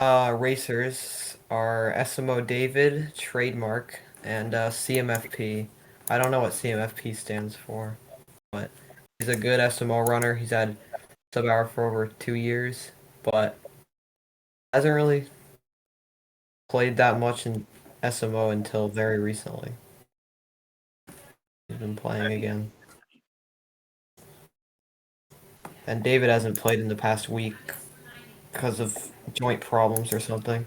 Racers are SMO David, trademark, and CMFP. I don't know what CMFP stands for, but he's a good SMO runner. He's had sub-hour for over 2 years, but hasn't really played that much in SMO until very recently. He's been playing again. And David hasn't played in the past week because of joint problems or something.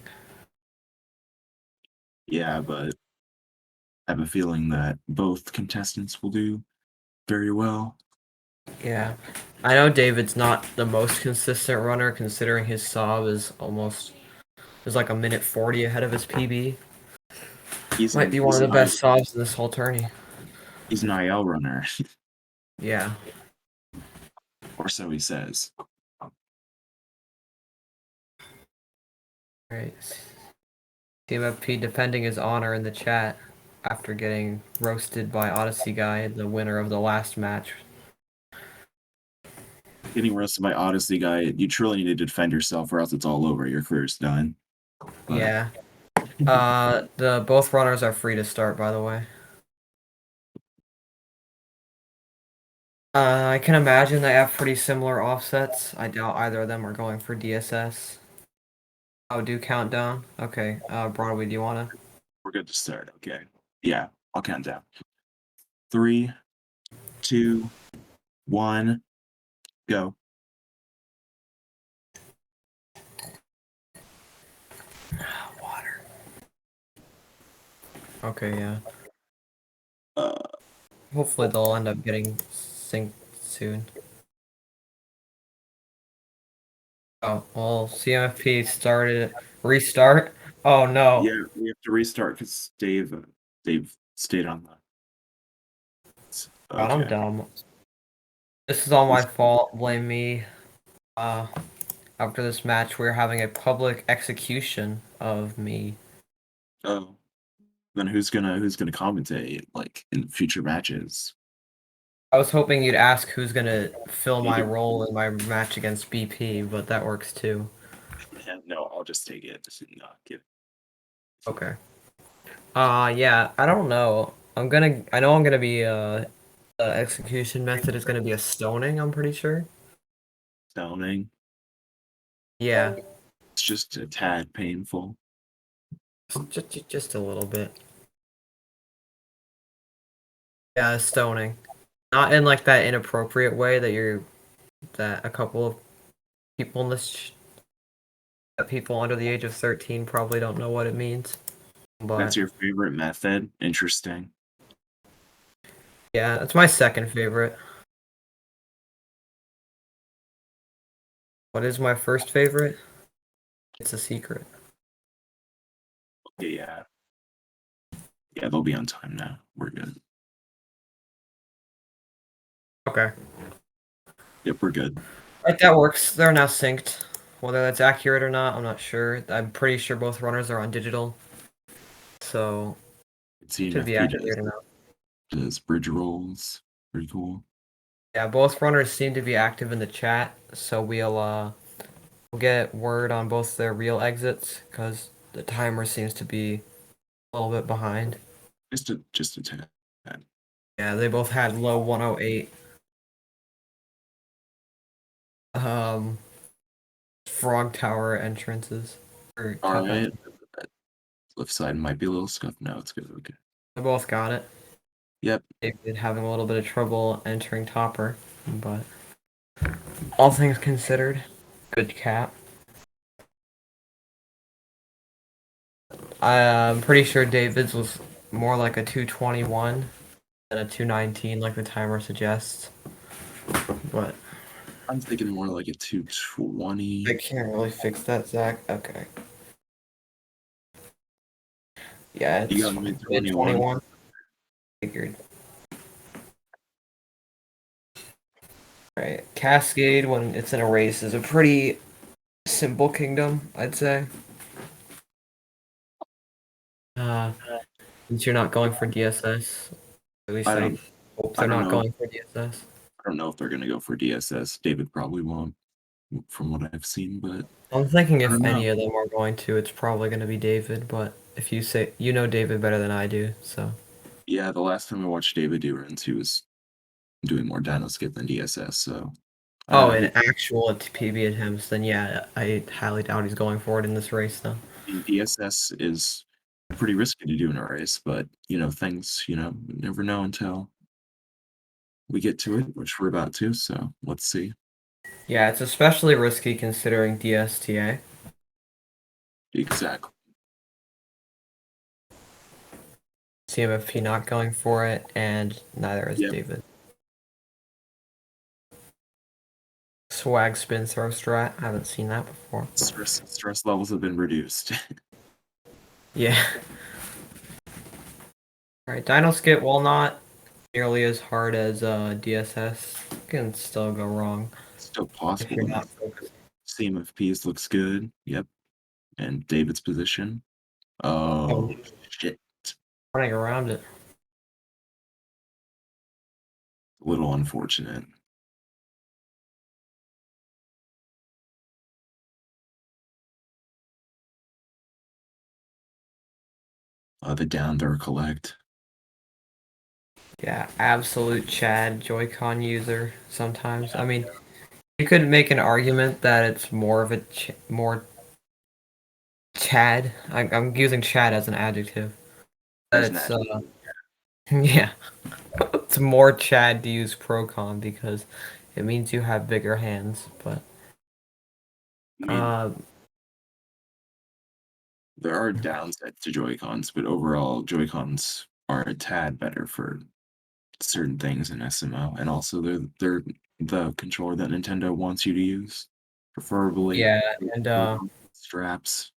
Yeah, but I have a feeling that both contestants will do very well. Yeah. I know David's not the most consistent runner considering his sob is like a minute 40 ahead of his PB. Might be one of the best sobs in this whole tourney. He's an IL runner, Yeah. or so he says. Right. CMFP defending his honor in the chat after getting roasted by Odyssey Guy, the winner of the last match. Getting roasted by Odyssey Guy, you truly need to defend yourself or else it's all over. Your career's done. But Yeah. The both runners are free to start, by the way. I can imagine they have pretty similar offsets. I doubt either of them are going for DSS. Oh, do countdown? Okay. Broadway, do you wanna? we're good to start. Okay. Yeah, I'll count down. 3, 2, 1, go. Water. Okay, yeah. Hopefully they'll end up getting synced soon. Oh, well, CMFP started restart. Oh no. Yeah, we have to restart because Dave stayed on the. God, I'm Okay. dumb. This is all my fault. Blame me. Uh, After this match, we're having a public execution of me. Oh, then who's gonna commentate like in future matches? I was hoping you'd ask who's gonna fill my role in my match against BP, but that works too. Yeah, no, I'll just take it. Just not give. Okay. Yeah, I don't know. I know I'm gonna be, the execution method is gonna be a stoning, I'm pretty sure. Stoning. Yeah, It's just a tad painful. just a little bit. Yeah, stoning. Not in like that inappropriate way that a couple of people in that people under the age of 13 probably don't know what it means. That's But your favorite method? Interesting. yeah, it's my second favorite. What is my first favorite? It's a secret. Yeah. Yeah, they'll be on time now. We're good. Okay. Yep, we're good. Right, that works. They're now synced. Whether that's accurate or not, I'm not sure. I'm pretty sure both runners are on digital. So, should be CMFP accurate enough. does bridge rolls. Pretty cool. Yeah, both runners seem to be active in the chat, so we'll get word on both their real exits, because the timer seems to be a little bit behind. Just a tad. Yeah, they both had low 108. Frog Tower entrances. Or All top right. end. Left side might be a little scuffed. No, it's good. Okay. They both got it. Yep. David having a little bit of trouble entering topper, but all things considered, good cap. I'm pretty sure David's was more like a 221 than a 219 like the timer suggests. But I'm thinking more like a 220. I can't really fix that, Zach. Okay. Yeah, You it's got mid mid 21. 21. Figured. Right. Cascade, when it's in a race, is a pretty simple kingdom, I'd say. Since you're not going for DSS, at least I hope I they're don't not know. going for DSS. I don't know if they're gonna go for DSS. David probably won't, from what I've seen, but I'm thinking I if don't know. any of them are going to, it's probably going to be David, but if you say you know David better than I do, so. Yeah, the last time I watched David do runs, he was doing more dino skip than DSS. So Oh, in he, actual PB attempts, then yeah, I highly doubt he's going for it in this race, though. I mean, DSS is pretty risky to do in a race, but things you never know until we get to it, which we're about to. So let's see. Yeah, it's especially risky considering DSTA. Exactly. CMFP not going for it, and neither is Yep. David. Swag spin throw strat. I haven't seen that before. Stress levels have been reduced. Yeah. Alright, Dino Skip, while not nearly as hard as DSS, can still go wrong Still if possible you're in not this. focused. CMFPs looks good. Yep. And David's position. Oh, Oh shit. running around it. A little unfortunate. The down throw collect. Yeah, absolute Chad Joy-Con user sometimes. I mean, you could make an argument that it's more of a more Chad. I'm using Chad as an adjective. As an It's adjective. yeah, it's more Chad to use Procon because it means you have bigger hands. But I mean, uh, there are downsides to Joy-Cons, but overall, Joy-Cons are a tad better for certain things in SMO, and also they're the controller that Nintendo wants you to use, preferably yeah, and straps.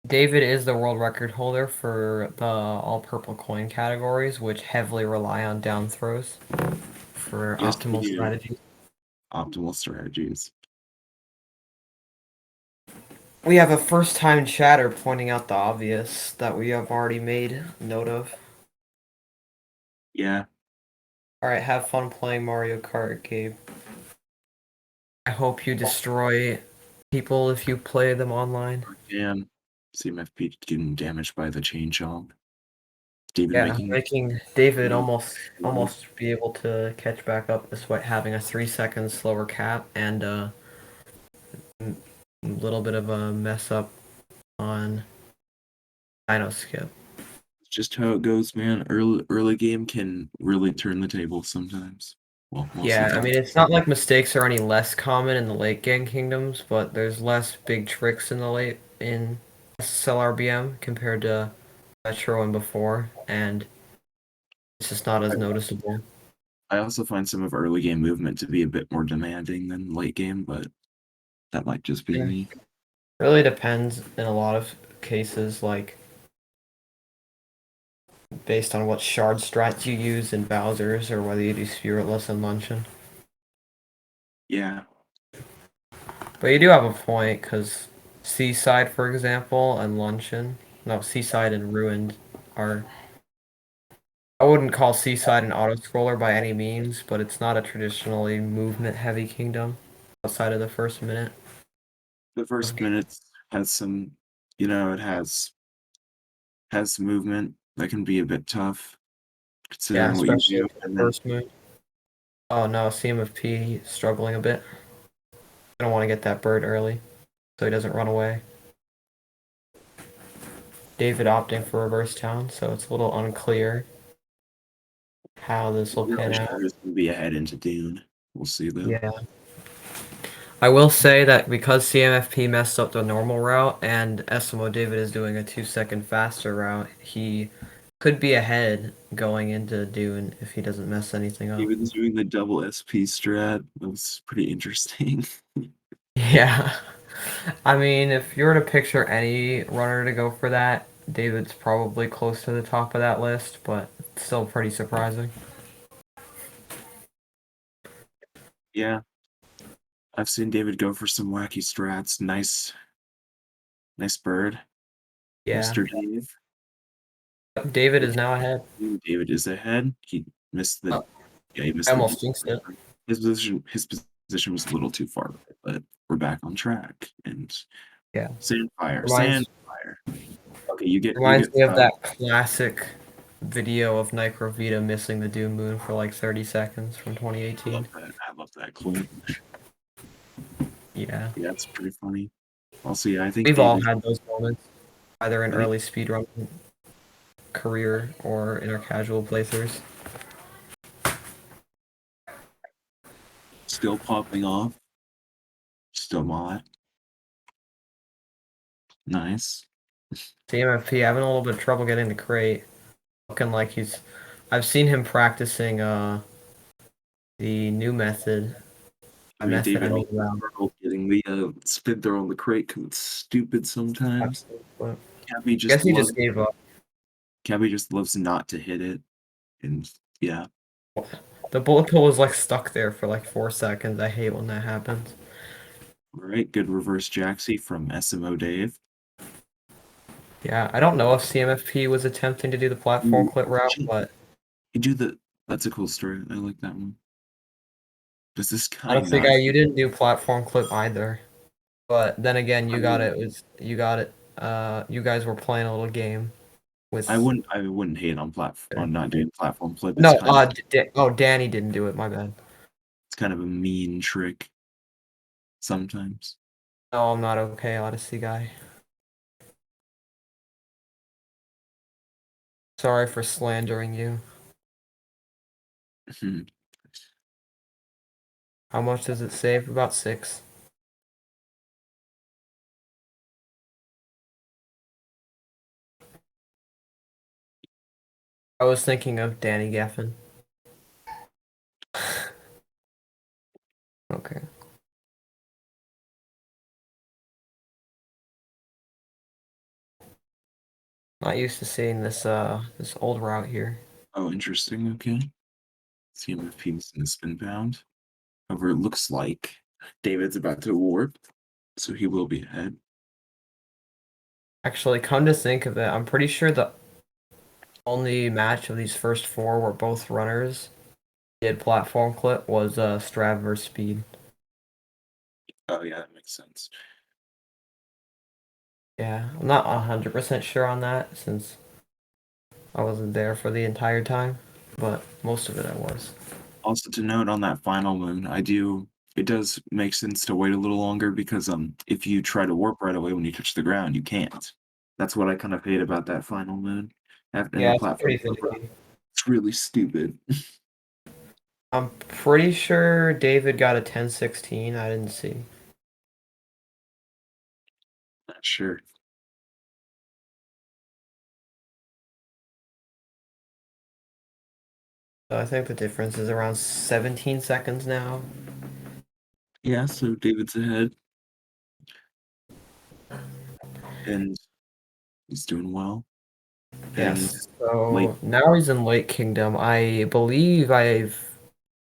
David is the world record holder for the all purple coin categories, which heavily rely on down throws for Yes, they optimal do. strategy. Optimal strategies. We have a first time chatter pointing out the obvious that we have already made note of. Yeah, Alright, have fun playing Mario Kart, Gabe. I hope you destroy people if you play them online. and CMFP getting damaged by the chain chomp. David Yeah, making making David no almost be able to catch back up despite having a 3 second slower cap and a little bit of a mess up on Dino Skip. just how it goes, man. Early game can really turn the table sometimes. Well, most of Yeah, the I time. mean it's not like mistakes are any less common in the late game kingdoms, but there's less big tricks in the late in SLRBM compared to Metro and before, and it's just not as noticeable. I also find some of early game movement to be a bit more demanding than late game, but that might just be Yeah. me. Really depends in a lot of cases, like based on what shard strats you use in Bowser's or whether you do Spiritless and Luncheon. Yeah, But you do have a point, because Seaside, for example, and Luncheon, no, Seaside and Ruined are. I wouldn't call Seaside an auto-scroller by any means, but it's not a traditionally movement-heavy kingdom outside of the first minute the of first game. minute has some, it has some movement that can be a bit tough Yeah, considering what you especially do, for the and then first move. Oh no, CMFP struggling a bit. I don't want to get that bird early, so he doesn't run away. David opting for reverse town, so it's a little unclear how this will I'm pan really out. sure it's gonna be ahead into Dune. We'll see though. Yeah. I will say that because CMFP messed up the normal route and SMO David is doing a 2 second faster route, he could be ahead going into Dune if he doesn't mess anything up. David's doing the double SP strat. That was pretty interesting. Yeah. I mean, if you were to picture any runner to go for that, David's probably close to the top of that list, but still pretty surprising. Yeah, I've seen David go for some wacky strats. Nice bird, Yeah. Mr. Dave. David is now ahead. David is ahead. He missed the Oh, yeah, he I missed the almost jinxed it. his position was a little too far, but we're back on track. And Yeah. Sandfire, Reminds Sandfire. Okay, you reminds get me of that classic video of Vita missing the Doom Moon for like 30 seconds from 2018. I love that clip. Yeah. Yeah, that's pretty funny. Also, yeah, I think We've all David. had those moments, either in I think early speedrun career or in our casual playthroughs. still popping off. Still mod. Nice. CMFP having a little bit of trouble getting the crate. Looking like he's I've seen him practicing the new method. By Maybe method I David mean also struggled getting the spin throw on the crate because it's stupid sometimes. absolute. Cabby I guess just he loves just gave up. Cabby just loves not to hit it, and yeah. The bullet bill was like stuck there for like 4 seconds. I hate when that happens. All right, good reverse Jaxie from SMO Dave. Yeah, I don't know if CMFP was attempting to do the platform Ooh, clip route, but you do the. That's a cool story. I like that one. Does this guy honestly, not? guy, you didn't do platform clip either. But then again, I you got mean, it. You got it. You guys were playing a little game I with. wouldn't. I wouldn't hate on not doing platform flip. No, Danny didn't do it. My bad. It's kind of a mean trick sometimes. No, I'm not okay, Odyssey guy. Sorry for slandering you. Hmm. How much does it save? About 6. I was thinking of Danny Geffen. Okay. Not used to seeing this old route here. Oh, interesting. Okay. CMFP in the spin bound. However, it looks like David's about to warp, so he will be ahead. Actually, come to think of it, I'm pretty sure the only match of these first 4 where both runners did platform clip was Strav versus Speed. Oh yeah, that makes sense. Yeah, I'm not 100% sure on that since I wasn't there for the entire time, but most of it I was. Also to note on that final moon, it does make sense to wait a little longer because if you try to warp right away when you touch the ground, you can't. That's what I kind of hate about that final moon. And the Yeah, it's platform pretty flip route. finicky. It's really stupid. I'm pretty sure David got a 10-16. I didn't see. Not sure. So I think the difference is around 17 seconds now. Yeah, so David's ahead and he's doing well. And Yes. late So now he's in Lake Kingdom. I believe I've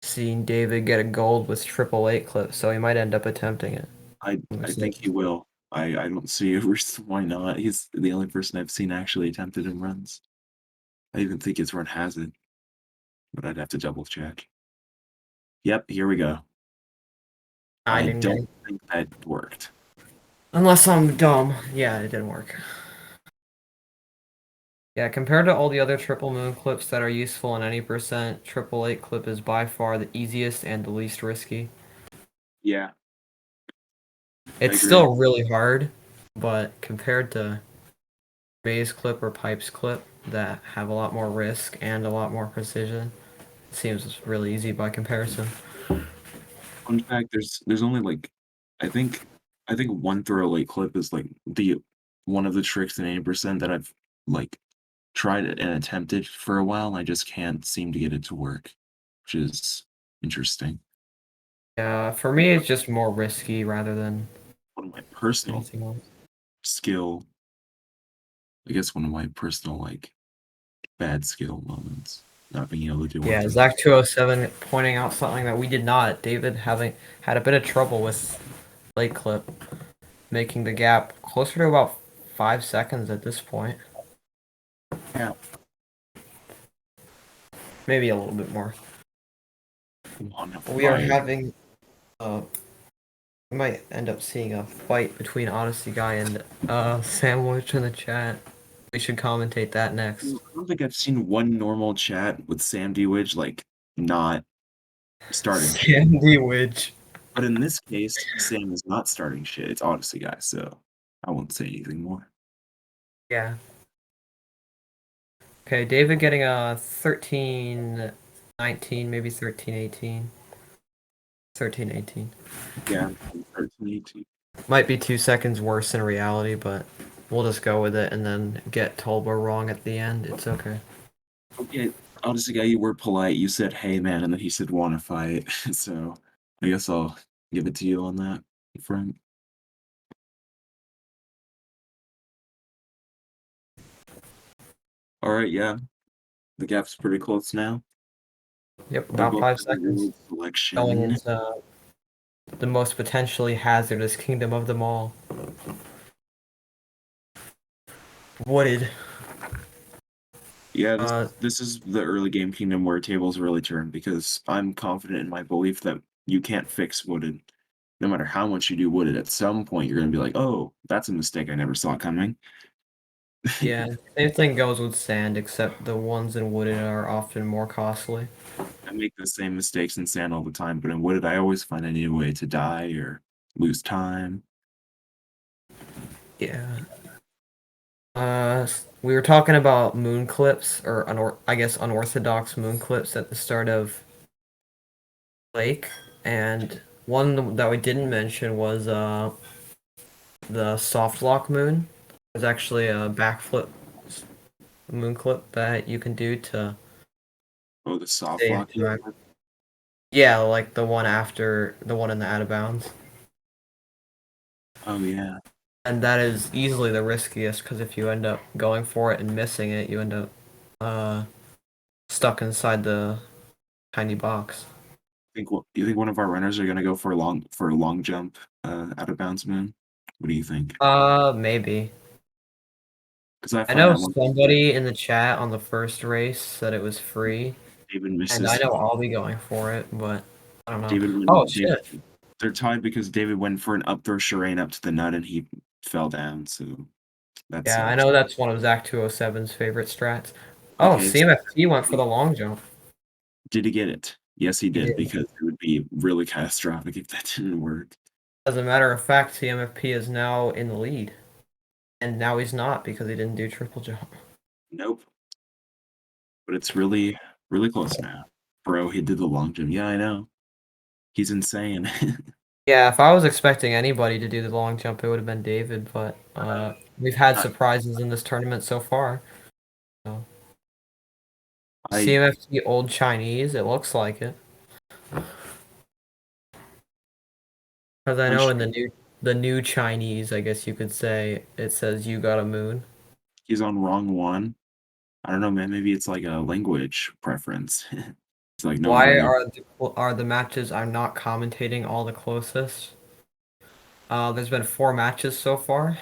seen David get a gold with triple eight clip, so he might end up attempting it. I think he will. I don't see a reason why not. He's the only person I've seen actually attempted in runs. I even think his run has it, but I'd have to double check. Yep, here we go. I I didn't don't get it. think that worked. Unless I'm dumb. Yeah, it didn't work. Yeah, compared to all the other triple moon clips that are useful in any percent, triple eight clip is by far the easiest and the least risky. Yeah, I It's agree. still really hard, but compared to base clip or pipes clip that have a lot more risk and a lot more precision, it seems really easy by comparison. Fun fact, there's only like I think I think one throw late clip is like the one of the tricks in 80% that I've like tried it and attempted for a while, and I just can't seem to get it to work, which is interesting. Yeah, for me, it's just more risky rather than One of my personal anything else. skill, I guess one of my personal like bad skill moments, not being able to do one Yeah, through. Zach207 pointing out something that we did not. David having had a bit of trouble with late clip, making the gap closer to about 5 seconds at this point. Yeah, Maybe a little bit more. come on, We are fire. having We might end up seeing a fight between Odyssey Guy and Sandwich in the chat. We should commentate that next. I don't think I've seen one normal chat with Sam Dewidge, like, not starting shit. Sandwich. But in this case, Sam is not starting shit. It's Odyssey Guy, so I won't say anything more. Yeah. Okay, David getting a 13-19, maybe 13-18. 13-18. Yeah, 13-18. Might be 2 seconds worse in reality, but we'll just go with it and then get Tolba wrong at the end. It's okay. Okay, Odyssey Guy, you were polite. You said, hey, man, and then he said, wanna fight. So I guess I'll give it to you on that front. All right, yeah. The gap's pretty close now. Yep, They're about both 5 seconds. in Going selection. into the most potentially hazardous kingdom of them all. Wooded. Yeah, this is the early game kingdom where tables really turn because I'm confident in my belief that you can't fix wooded. No matter how much you do wooded, at some point you're gonna be like, oh, that's a mistake I never saw coming. Yeah, same thing goes with sand, except the ones in wooded are often more costly. I make the same mistakes in sand all the time, but in wooded I always find a new way to die or lose time. Yeah. We were talking about moon clips, or I guess unorthodox moon clips at the start of Lake, and one that we didn't mention was the soft lock moon. There's actually a backflip moon clip that you can do to Oh, the soft save lock. time. Yeah, like the one after the one in the out of bounds. Oh yeah. And that is easily the riskiest because if you end up going for it and missing it, you end up uh, stuck inside the tiny box. You think one of our runners are gonna go for a long jump out of bounds moon? What do you think? Maybe. Because I I find know that one somebody in the chat on the first race said it was free, David and I misses. know I'll be going for it, but I don't know. David Oh went. shit! They're tied because David went for an up throw Shireen up to the nut and he fell down. So that Yeah, I sucks. know that's one of Zach 207's favorite strats. Oh, Okay, so CMFP went for the long jump. did he get it? Yes, he He did did. because it would be really catastrophic if that didn't work. As a matter of fact, CMFP is now in the lead, and now he's not because he didn't do triple jump. Nope. But it's really, really close now. Bro, he did the long jump. Yeah, I know. He's insane. Yeah, if I was expecting anybody to do the long jump, it would have been David, but we've had I, surprises in this tournament so far. So. I CMFT Old Chinese, it looks like it. Because I I'm know sure in the new Chinese, I guess you could say, it says you got a moon. he's on wrong one. I don't know, man. Maybe it's like a language preference. It's like, no, Why brother. are the matches I'm not commentating all the closest? There's been 4 matches so far.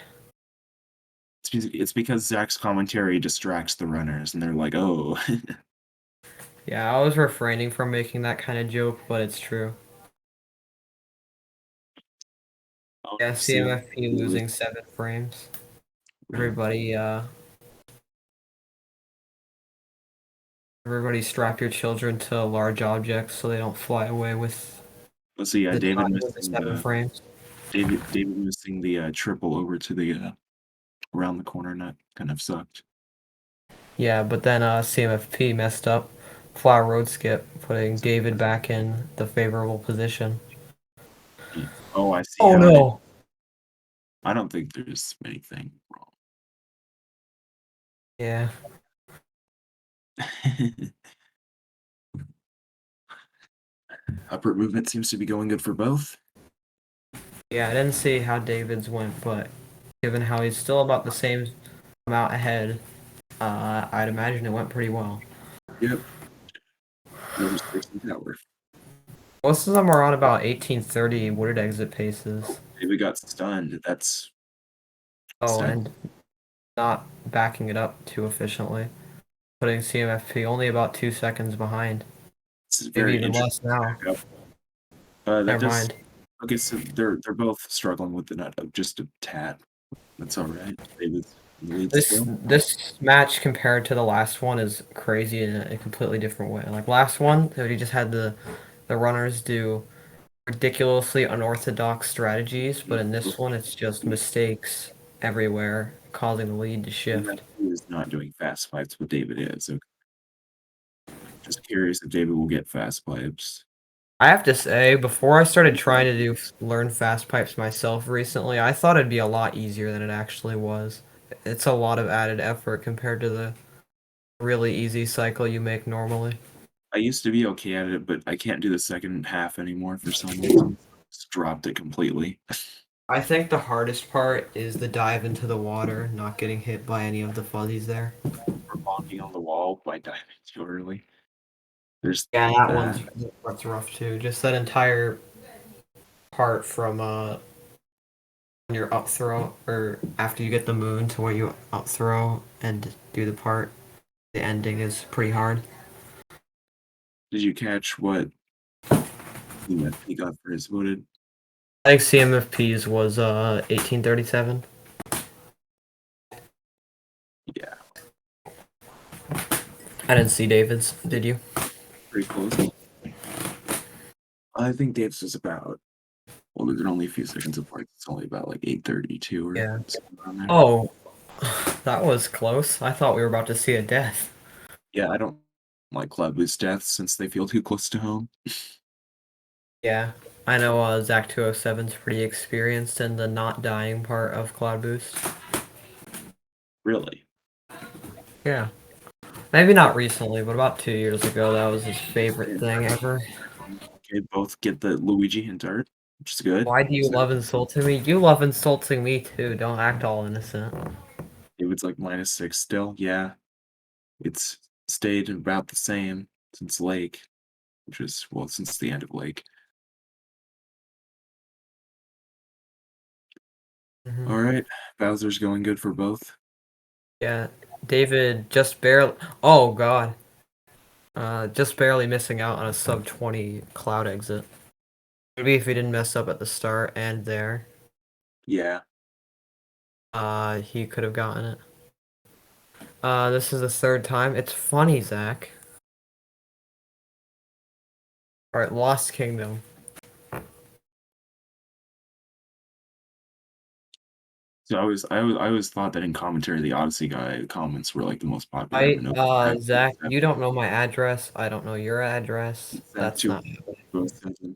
It's because Zach's commentary distracts the runners, and they're like, "Oh, Yeah, I was refraining from making that kind of joke, but it's true. oh, Yeah, see, CMFP losing 7 frames. right." Everybody, everybody strap your children to large objects so they don't fly away with Let's see. the David time with the missing 7 frames. David missing the triple over to the around the corner net kind of sucked. Yeah, but then CMFP messed up. Flower road skip, putting David back in the favorable position. Oh, I see Oh how it is. no! I don't think there's anything wrong. Yeah. Upward movement seems to be going good for both. Yeah, I didn't see how David's went, but given how he's still about the same amount ahead, I'd imagine it went pretty well. Yep. No mistakes in tower. Most of them are on about 1830 wooded exit paces. David got stunned. That's Oh, still. and not backing it up too efficiently, putting CMFP only about 2 seconds behind. It's Maybe very even less interesting now. backup. That Never does mind. Okay, so they're both struggling with the nut of just a tad. That's all right. David's in the lead still. This match compared to the last one is crazy in a completely different way. Like last one, he just had the runners do ridiculously unorthodox strategies, but in this one, it's just mistakes everywhere, causing the lead to shift. CMFP is not doing fast pipes, but David is. Okay. Just curious if David will get fast pipes. I have to say, before I started trying to learn fast pipes myself recently, I thought it'd be a lot easier than it actually was. It's a lot of added effort compared to the really easy cycle you make normally. I used to be okay at it, but I can't do the second half anymore for some reason. Just dropped it completely. I think the hardest part is the dive into the water, not getting hit by any of the fuzzies there. Or bonking on the wall by diving too early. There's Yeah, that that. that's rough too. Just that entire part from when you're up throw or after you get the moon to where you up throw and do the part. The ending is pretty hard. Did you catch what he got for his voted? I think CMFP's was 1837. Yeah, I didn't see David's. Did you? pretty close. I think Dave's was about, well, they're only a few seconds apart. It's only about like 8:32 or Yeah. something around there. Oh, that was close. I thought we were about to see a death. Yeah, I don't like Cloud Boost deaths since they feel too close to home. Yeah. I know Zach 207's pretty experienced in the not dying part of Cloud Boost. Really. Yeah. Maybe not recently, but about 2 years ago, that was his favorite thing ever. Okay, both get the Luigi hint art, which is good. Why do you love insulting me? You love insulting me too. Don't act all innocent. David's like -6 still. Yeah, it's stayed about the same since Lake, which is, well, since the end of Lake. Mhm. All right, Bowser's going good for both. Yeah, David just barely. Oh God, just barely missing out on a sub 20 cloud exit. Maybe if he didn't mess up at the start and there, Yeah, he could have gotten it. This is the third time. It's funny, Zach. All right, Lost Kingdom. so I always thought that in commentary, the Odyssey guy comments were like the most popular, but no. Zach, you don't know my address. I don't know your address. Zach That's not. 207.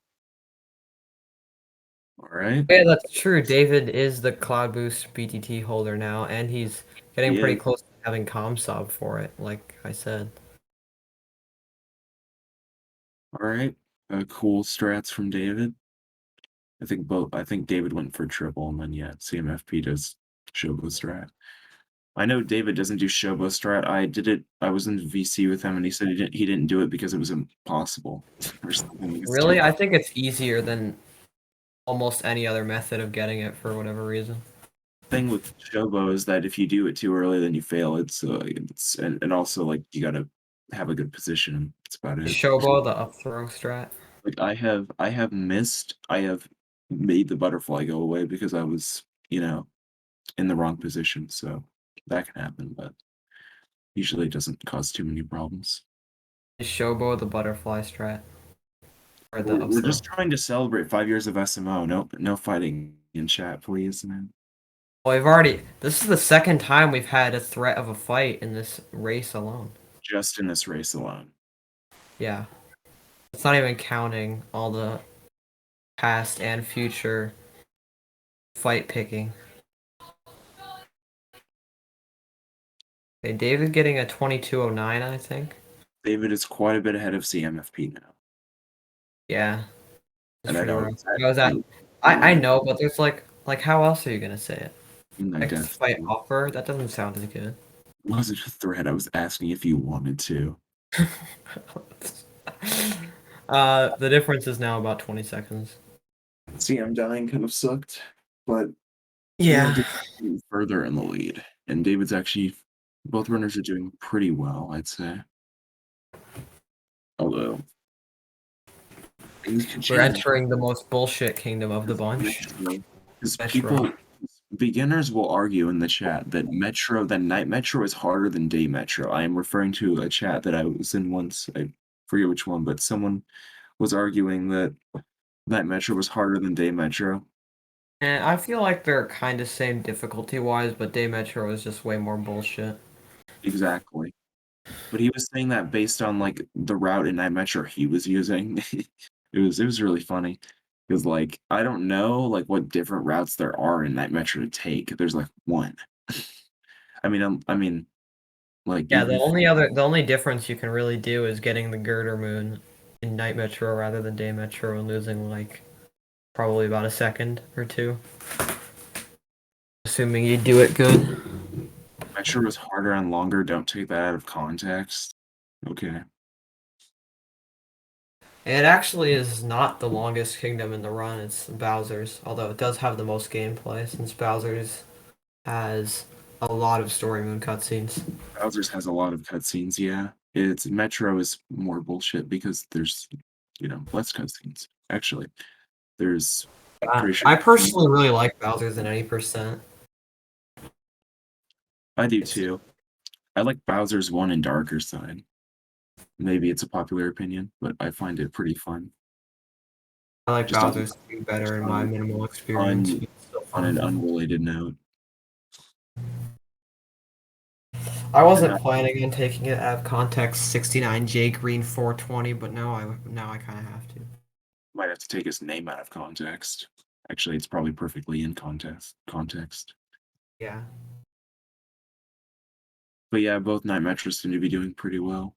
All right, Yeah, that's true. David is the Cloud Boost BTT holder now, and he's getting he pretty is. close to having ComSob for it, like I said. All right, cool strats from David. I think David went for triple, and then yeah, CMFP does Shobo strat. I know David doesn't do Shobo strat. I did it. I was in VC with him, and he said he didn't do it because it was impossible or something. Like it's too Really? I hard. think it's easier than almost any other method of getting it for whatever reason. Thing with Shobo is that if you do it too early, then you fail. It's and also like you gotta have a good position. That's about it. Shobo, the up throw strat. Like I have made the butterfly go away because I was, in the wrong position. So that can happen, but usually it doesn't cause too many problems. Is Shobo the butterfly strat? Or the up We're throw? just trying to celebrate 5 years of SMO. No fighting in chat, please, man. Well, we've already. This is the second time we've had a threat of a fight in this race alone. Just in this race alone. Yeah. It's not even counting all the past and future fight picking. Okay, David getting a 2209, I think. David is quite a bit ahead of CMFP now. Yeah, it's And I pretty know rough. I was at. I you know, but there's like how else are you gonna say it? in that Like death. fight offer? That doesn't sound as good. It wasn't a threat. I was asking if you wanted to. The difference is now about 20 seconds. CM dying kind of sucked, but yeah, Yeah. David's further in the lead. And David's actually, both runners are doing pretty well, I'd say. Although, Things could We're change. entering the most bullshit kingdom of the bunch. Because Metro. beginners will argue in the chat that night metro is harder than day metro. I am referring to a chat that I was in once. I forget which one, but someone was arguing that night metro was harder than day metro. And I feel like they're kind of same difficulty wise, but day metro is just way more bullshit. Exactly. But he was saying that based on like the route in night metro he was using. It was really funny. Because like I don't know like what different routes there are in night metro to take. There's like one. I mean, like Yeah, even if the only difference you can really do is getting the girder moon in night metro rather than day metro and losing like probably about a second or two. Assuming you do it good. metro was harder and longer, don't take that out of context. Okay. It actually is not the longest kingdom in the run, it's Bowser's, although it does have the most gameplay since Bowser's has a lot of story moon cutscenes. Bowser's has a lot of cutscenes, yeah. It's Metro is more bullshit because there's, less cutscenes. Actually, there's pretty sure I personally really like Bowser's in any percent. I do It's too. I like Bowser's one and Darker Side. Maybe it's a popular opinion, but I find it pretty fun. I like Just on Bowser's 2 better just in my on minimal experience. on But it's still on an fun. unrelated note. I And wasn't planning on taking it out of context 69J Green 420, but now I kind of have to. might have to take his name out of context. Actually, it's probably perfectly in context. Yeah. But yeah, both Night Metros seem to be doing pretty well.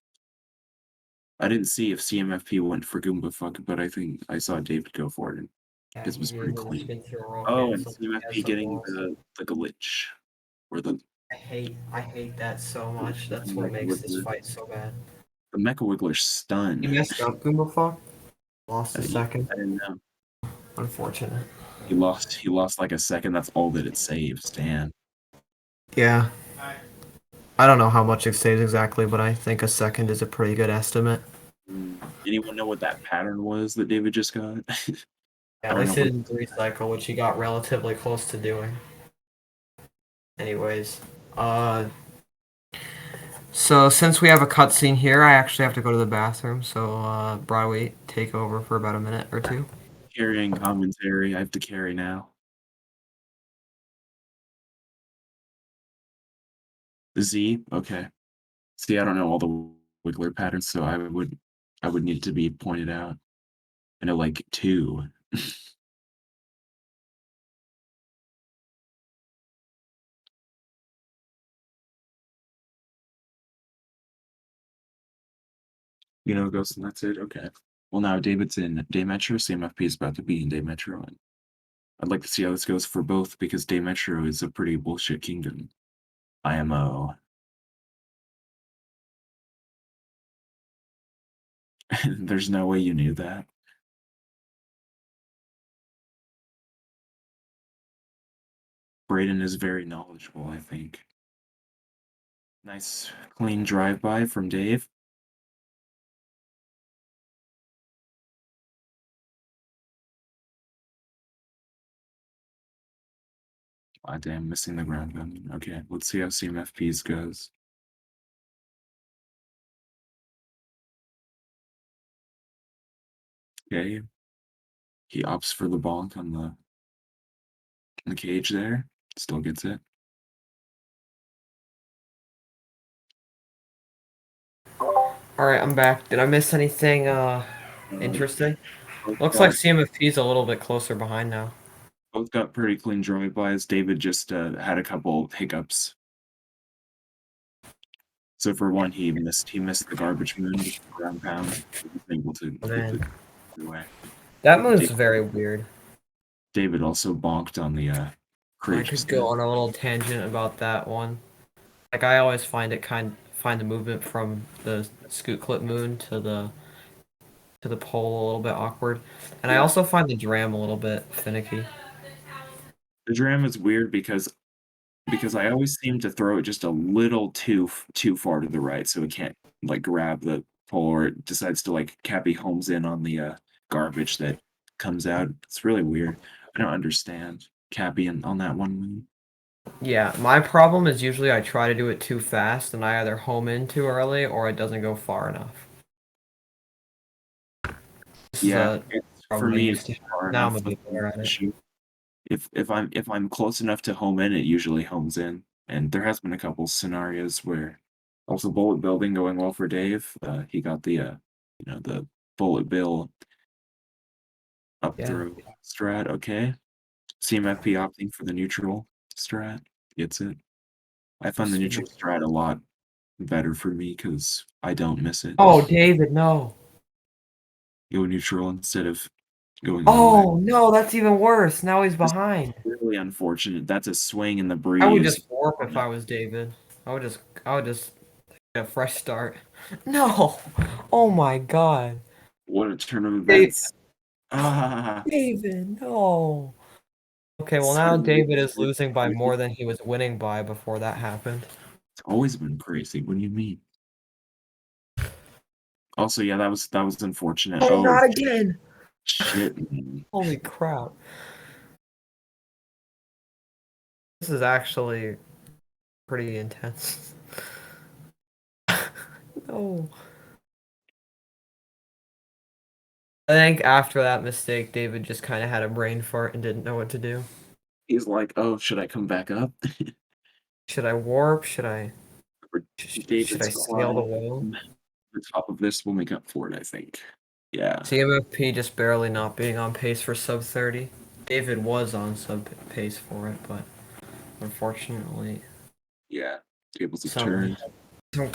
I didn't see if CMFP went for Goomba Fuck, but I think I saw David go for it, and Yeah, his he was pretty did, and the clean. spin through roll Oh, and cancel. He has CMFP some getting balls. the glitch or the I hate that so much. That's what Mecha makes this Wiggler. fight so bad. The Mecha Wiggler He stun. messed up Goomba Fuck. Lost a Yeah, second. I didn't know. Unfortunate. He lost like a second. That's all that it saves. Damn. Yeah. I don't know how much it saves exactly, but I think a second is a pretty good estimate. Anyone know what that pattern was that David just got? Yeah, I at don't know least if it we're didn't recycle, which he got relatively close to doing. Anyways, so since we have a cutscene here, I actually have to go to the bathroom. So, Broadway, take over for about a minute or two. carrying commentary. I have to carry now. The Z? Okay. See, I don't know all the Wiggler patterns, so I would need to be pointed out. I know like two. Ghost, and that's it. Okay. Well, now David's in Day Metro. CMFP is about to be in Day Metro, and I'd like to see how this goes for both because Day Metro is a pretty bullshit kingdom. IMO. There's no way you knew that. Braden is very knowledgeable, I think. Nice, clean drive-by from Dave. Ah, damn, missing the ground gun. Okay, let's see how CMFP's goes. Okay, he opts for the bonk on the cage there. Still gets it. All right, I'm back. Did I miss anything interesting? Both Looks like got CMFP's a little bit closer behind now. both got pretty clean drive-bys. David just had a couple hiccups. So for one, he missed the garbage moon with the ground pound. He wasn't able to Oh, get the man, away. that move's Da- very weird. David also bonked on the I courageous could go spin. on a little tangent about that one. Like I always find the movement from the scoot clip moon to the pole a little bit awkward, and I Yeah, also find the dram a little bit finicky. the dram is weird because I always seem to throw it just a little too far to the right, so it can't like grab the pole, or it decides to like Cappy homes in on the garbage that comes out. It's really weird. I don't understand Cappy on that one moon. Yeah, my problem is usually I try to do it too fast and I either home in too early or it doesn't go far enough. This is Yeah, a for problem I me, it's used to have. far Now I'm enough. a That's bit the better at it. issue. If I'm close enough to home in, it usually homes in. And there has been a couple scenarios where also bullet building going well for Dave. He got the bullet bill up Yeah. through strat. Okay, CMFP opting for the neutral strat. Gets it. I find the neutral strat a lot better for me because I don't miss it. Oh, David, no. Go neutral instead of going all the way. Oh, no, that's even worse. Now he's This is behind. really unfortunate. That's a swing in the I would breeze. just warp if I was David. I would just get a fresh start. No. Oh my God. What a turn of Dave, events. Ah, David, no. Okay, well now certainly David is it's losing by crazy. more than he was winning by before that happened. It's always been crazy. What do you mean? Also, yeah, that was unfortunate. Oh, Oh not again. shit, man. Holy crap. This is actually pretty intense. No. I think after that mistake, David just kind of had a brain fart and didn't know what to do. He's like, oh, should I come back up? Should I warp? Or Should I David's scale the climb. wall? The top of this will make up for it, I think. Yeah, CMFP just barely not being on pace for sub 30. David was on sub pace for it, but unfortunately, yeah. Tables have some turned. some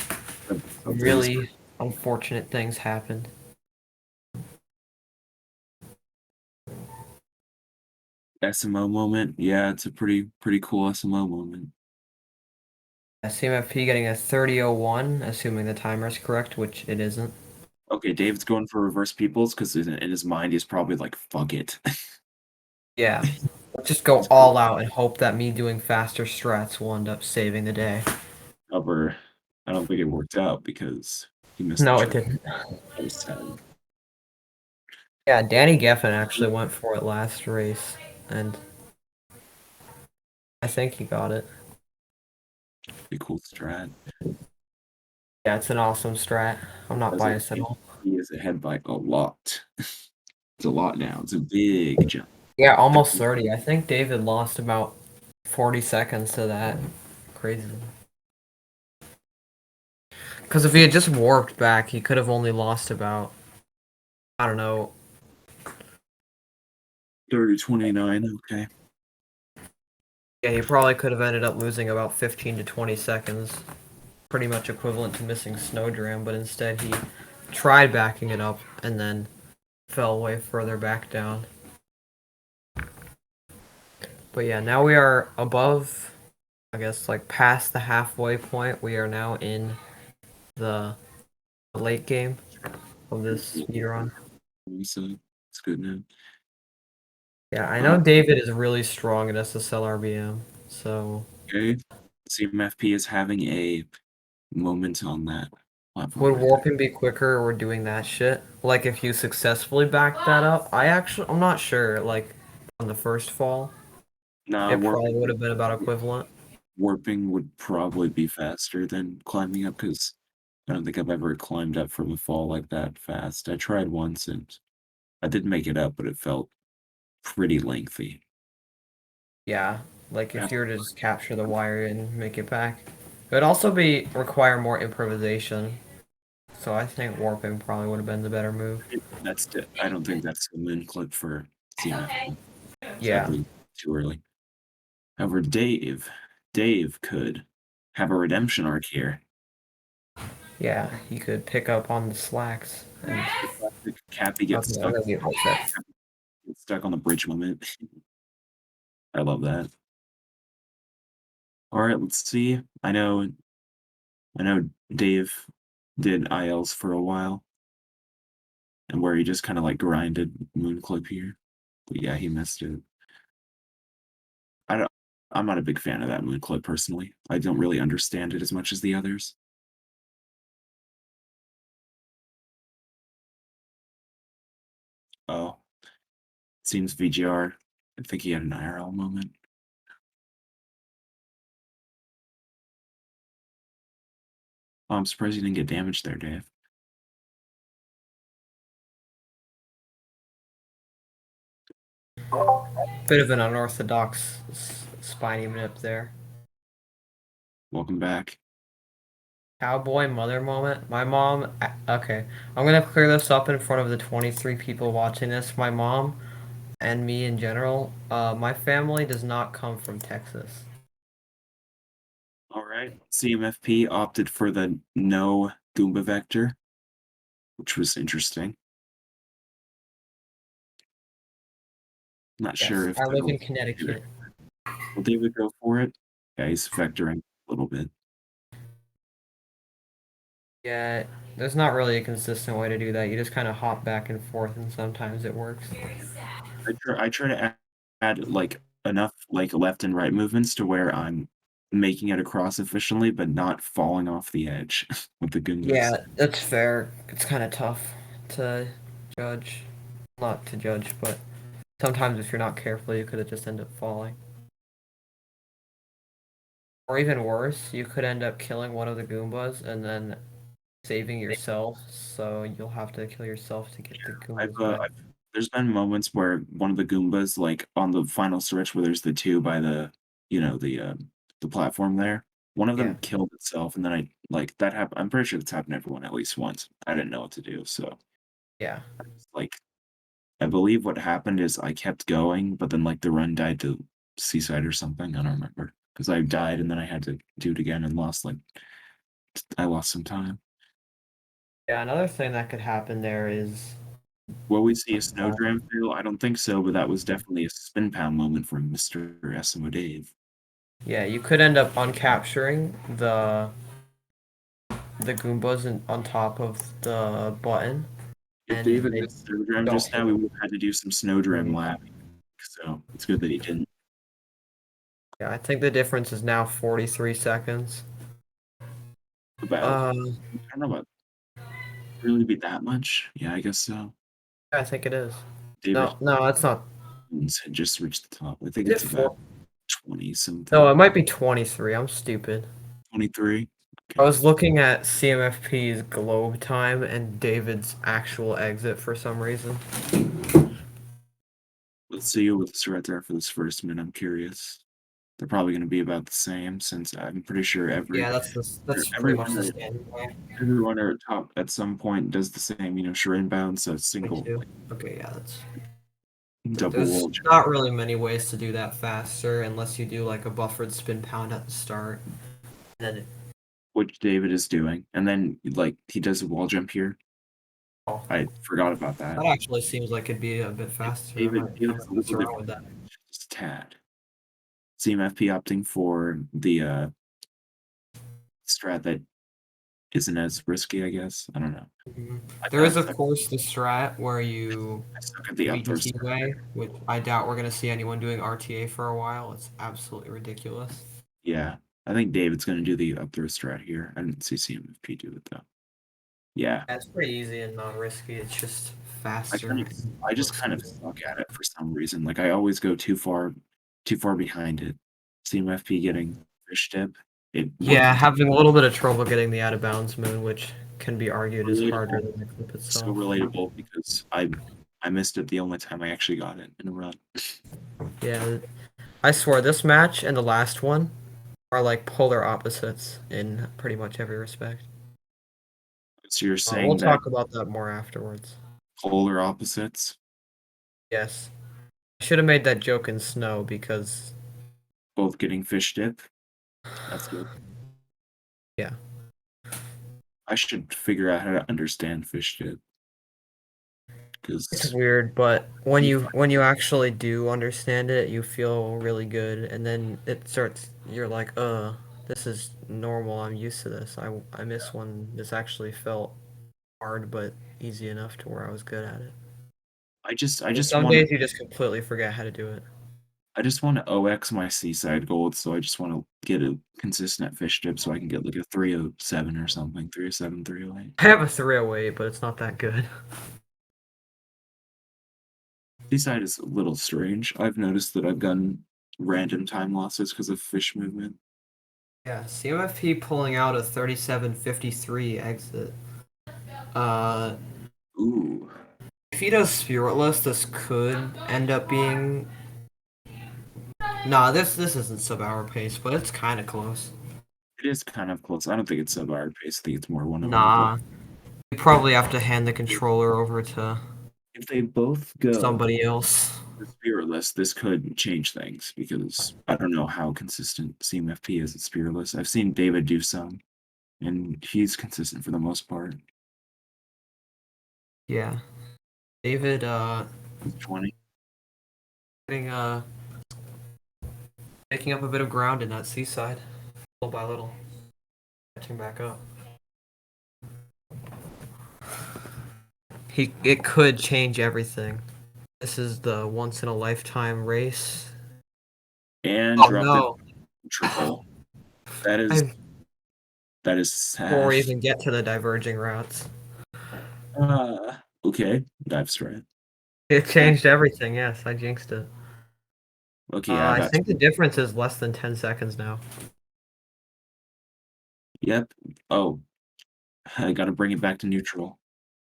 Sub 30's really unfortunate things happened. SMO moment. Yeah, it's a pretty cool SMO moment. CMFP getting a 30:01, assuming the timer is correct, which it isn't. Okay, David's going for reverse peoples because in his mind he's probably like, fuck it. Yeah. Let's just go all out and hope that me doing faster strats will end up saving the day. However, I don't think it worked out because he missed the No, it trick. didn't. That was sad. Yeah, Danny Geffen actually went for it last race, and I think he got it. Pretty cool strat. Yeah, it's an awesome strat. I'm not Doesn't biased at all. he is ahead by a lot. It's a lot now. It's a big jump. Yeah, almost 30. I think David lost about 40 seconds to that. Crazy. Because if he had just warped back, he could have only lost about, I don't know. 30:29. Okay. Yeah, he probably could have ended up losing about 15 to 20 seconds. Pretty much equivalent to missing Snowdram, but instead he tried backing it up and then fell way further back down. But yeah, now we are above, I guess, like past the halfway point. We are now in the late game of this speedrun. So it's good now. Yeah, I know David is really strong at SSL RBM, so Okay. CMFP is having a moment on that platform would right there. warping be quicker or doing that shit? Like if you successfully backed that up? I'm not sure, like on the first fall, Nah, it probably would have been about equivalent. warping would probably be faster than climbing up because I don't think I've ever climbed up from a fall like that fast. I tried once and I did make it up, but it felt pretty lengthy. Yeah, like if That's you were to just capture the wire and make it back. It would also be require more improvisation. So I think warping probably would have been the better move. I don't think that's the min clip for CMF. Yeah. Sadly, too early. However, Dave could have a redemption arc here. Yeah, he could pick up on the slacks and The classic Cappy okay, I'm gonna get that. gets stuck on the bridge moment. I love that. All right, let's see. I know Dave did ILs for a while, and where he just kind of like grinded moon clip here. But yeah, he missed it. I don't. I'm not a big fan of that moon clip personally. I don't really understand it as much as the others. seems VGR. I think he had an IRL moment. Oh, I'm surprised you didn't get damaged there, Dave. Bit of an unorthodox spiny nip there. Welcome back. Cowboy mother moment. My mom. Okay, I'm gonna clear this up in front of the 23 people watching this. My mom and me in general. My family does not come from Texas. All right. CMFP opted for the no Goomba vector, which was interesting. Not sure Yes, if I live that'll. in Connecticut. Will David go for it? Yeah, he's vectoring a little bit. Yeah, there's not really a consistent way to do that. You just kind of hop back and forth, and sometimes it works. I try to add like enough like left and right movements to where I'm making it across efficiently, but not falling off the edge with the Goombas. Yeah, that's fair. It's kind of tough to judge. Not to judge, but sometimes if you're not careful, you could just end up falling. Or even worse, you could end up killing one of the Goombas and then saving yourself, so you'll have to kill yourself to get the Goombas back. There's been moments where one of the Goombas, like on the final stretch where there's the two by the, the platform there, one of Yeah, them killed itself, and then I like that happened. I'm pretty sure that's happened to everyone at least once. I didn't know what to do, so yeah. like I believe what happened is I kept going, but then like the run died to Seaside or something. I don't remember because I died and then I had to do it again and I lost some time. Yeah, another thing that could happen there is Will we see a Snowdram fail? I don't think so, but that was definitely a spin pound moment from Mr. SMO Dave. yeah, you could end up uncapturing the Goombas on top of the button, If and David they missed Snowdram don't just hit now, we would have had to do some Snowdram you. lapping. So it's good that he didn't. Yeah, I think the difference is now 43 seconds. About, Uh, I don't know about really be that much. Yeah, I guess so. I think it is. David No, it's not. had just reached the top. I think Is it it's about four? 20 No, something. it might be 23. I'm stupid. 23. I Okay. was looking at CMFP's globe time and David's actual exit for some reason. Let's see what's right there for this first minute. I'm curious. They're probably going to be about the same since I'm pretty sure Yeah, that's pretty much the everyone standard way. everyone at top at some point does the same, sure inbound, so single 22. Okay, yeah, that's. double There's wall jump, not really many ways to do that faster unless you do like a buffered spin pound at the start. And then which David is doing, and then like he does a wall jump here. oh, I forgot about that. that actually seems like it'd be a bit faster. I David's might a mess little around with different, that. just a tad. CMFP opting for the strat that isn't as risky, I guess. I don't know. Mhm. I, There I, is, of course, the strat where you I suck at the the up throw VDT strat. way, which I doubt we're gonna see anyone doing RTA for a while. It's absolutely ridiculous. Yeah, I think David's gonna do the up throw strat here. I didn't see CMFP do it though. Yeah, Yeah, it's pretty easy and not risky. It's just I kind faster. of, I just Looks kind of good. suck at it for some reason. Like I always go too far behind it. CMFP getting fish dip, it Yeah, worked having a little bit of trouble getting the out of bounds moon, which can be argued is harder relatable, than the clip so itself. relatable because I missed it the only time I actually got it in a run. Yeah, I swear this match and the last one are like polar opposites in pretty much every respect. So you're We'll saying that talk about that more afterwards. polar opposites, Yes. I should have made that joke in snow because both getting fish dip. That's good. yeah. I should figure out how to understand fish dip It's because weird, but when you actually do understand it, you feel really good, and then it starts. You're like, this is normal. I'm used to this. I miss when this actually felt hard, but easy enough to where I was good at it. I And just some want to days you just completely forget how to do it. I just want to OX my Seaside gold, so I just want to get a consistent fish dip so I can get like a 307 or something, 307, 308. I have a 308, but it's not that good. Seaside is a little strange. I've noticed that I've gotten random time losses because of fish movement. Yeah, CMFP pulling out a 37.53 exit. Uh, Ooh, if he does Spiritless, this could end up being. Nah, this isn't sub-hour pace, but it's kind of close. it is kind of close. I don't think it's sub-hour pace. I think it's more 1 hour, but Nah, you probably have to hand the controller over to if they both go somebody else. for Spiritless, this could change things because I don't know how consistent CMFP is at Spiritless. I've seen David do some, and he's consistent for the most part. Yeah, David, He's 20. getting picking up a bit of ground in that seaside, little by little, catching back up. It could change everything. This is the once in a lifetime race. And Oh dropped it no! triple. That is I that is Before sad. we even get to the diverging routes, Okay, dive strat. it That changed everything. Yes, I jinxed it. okay, yeah, I I got think the difference is less than 10 seconds now. yep. Oh, I gotta bring it back to neutral.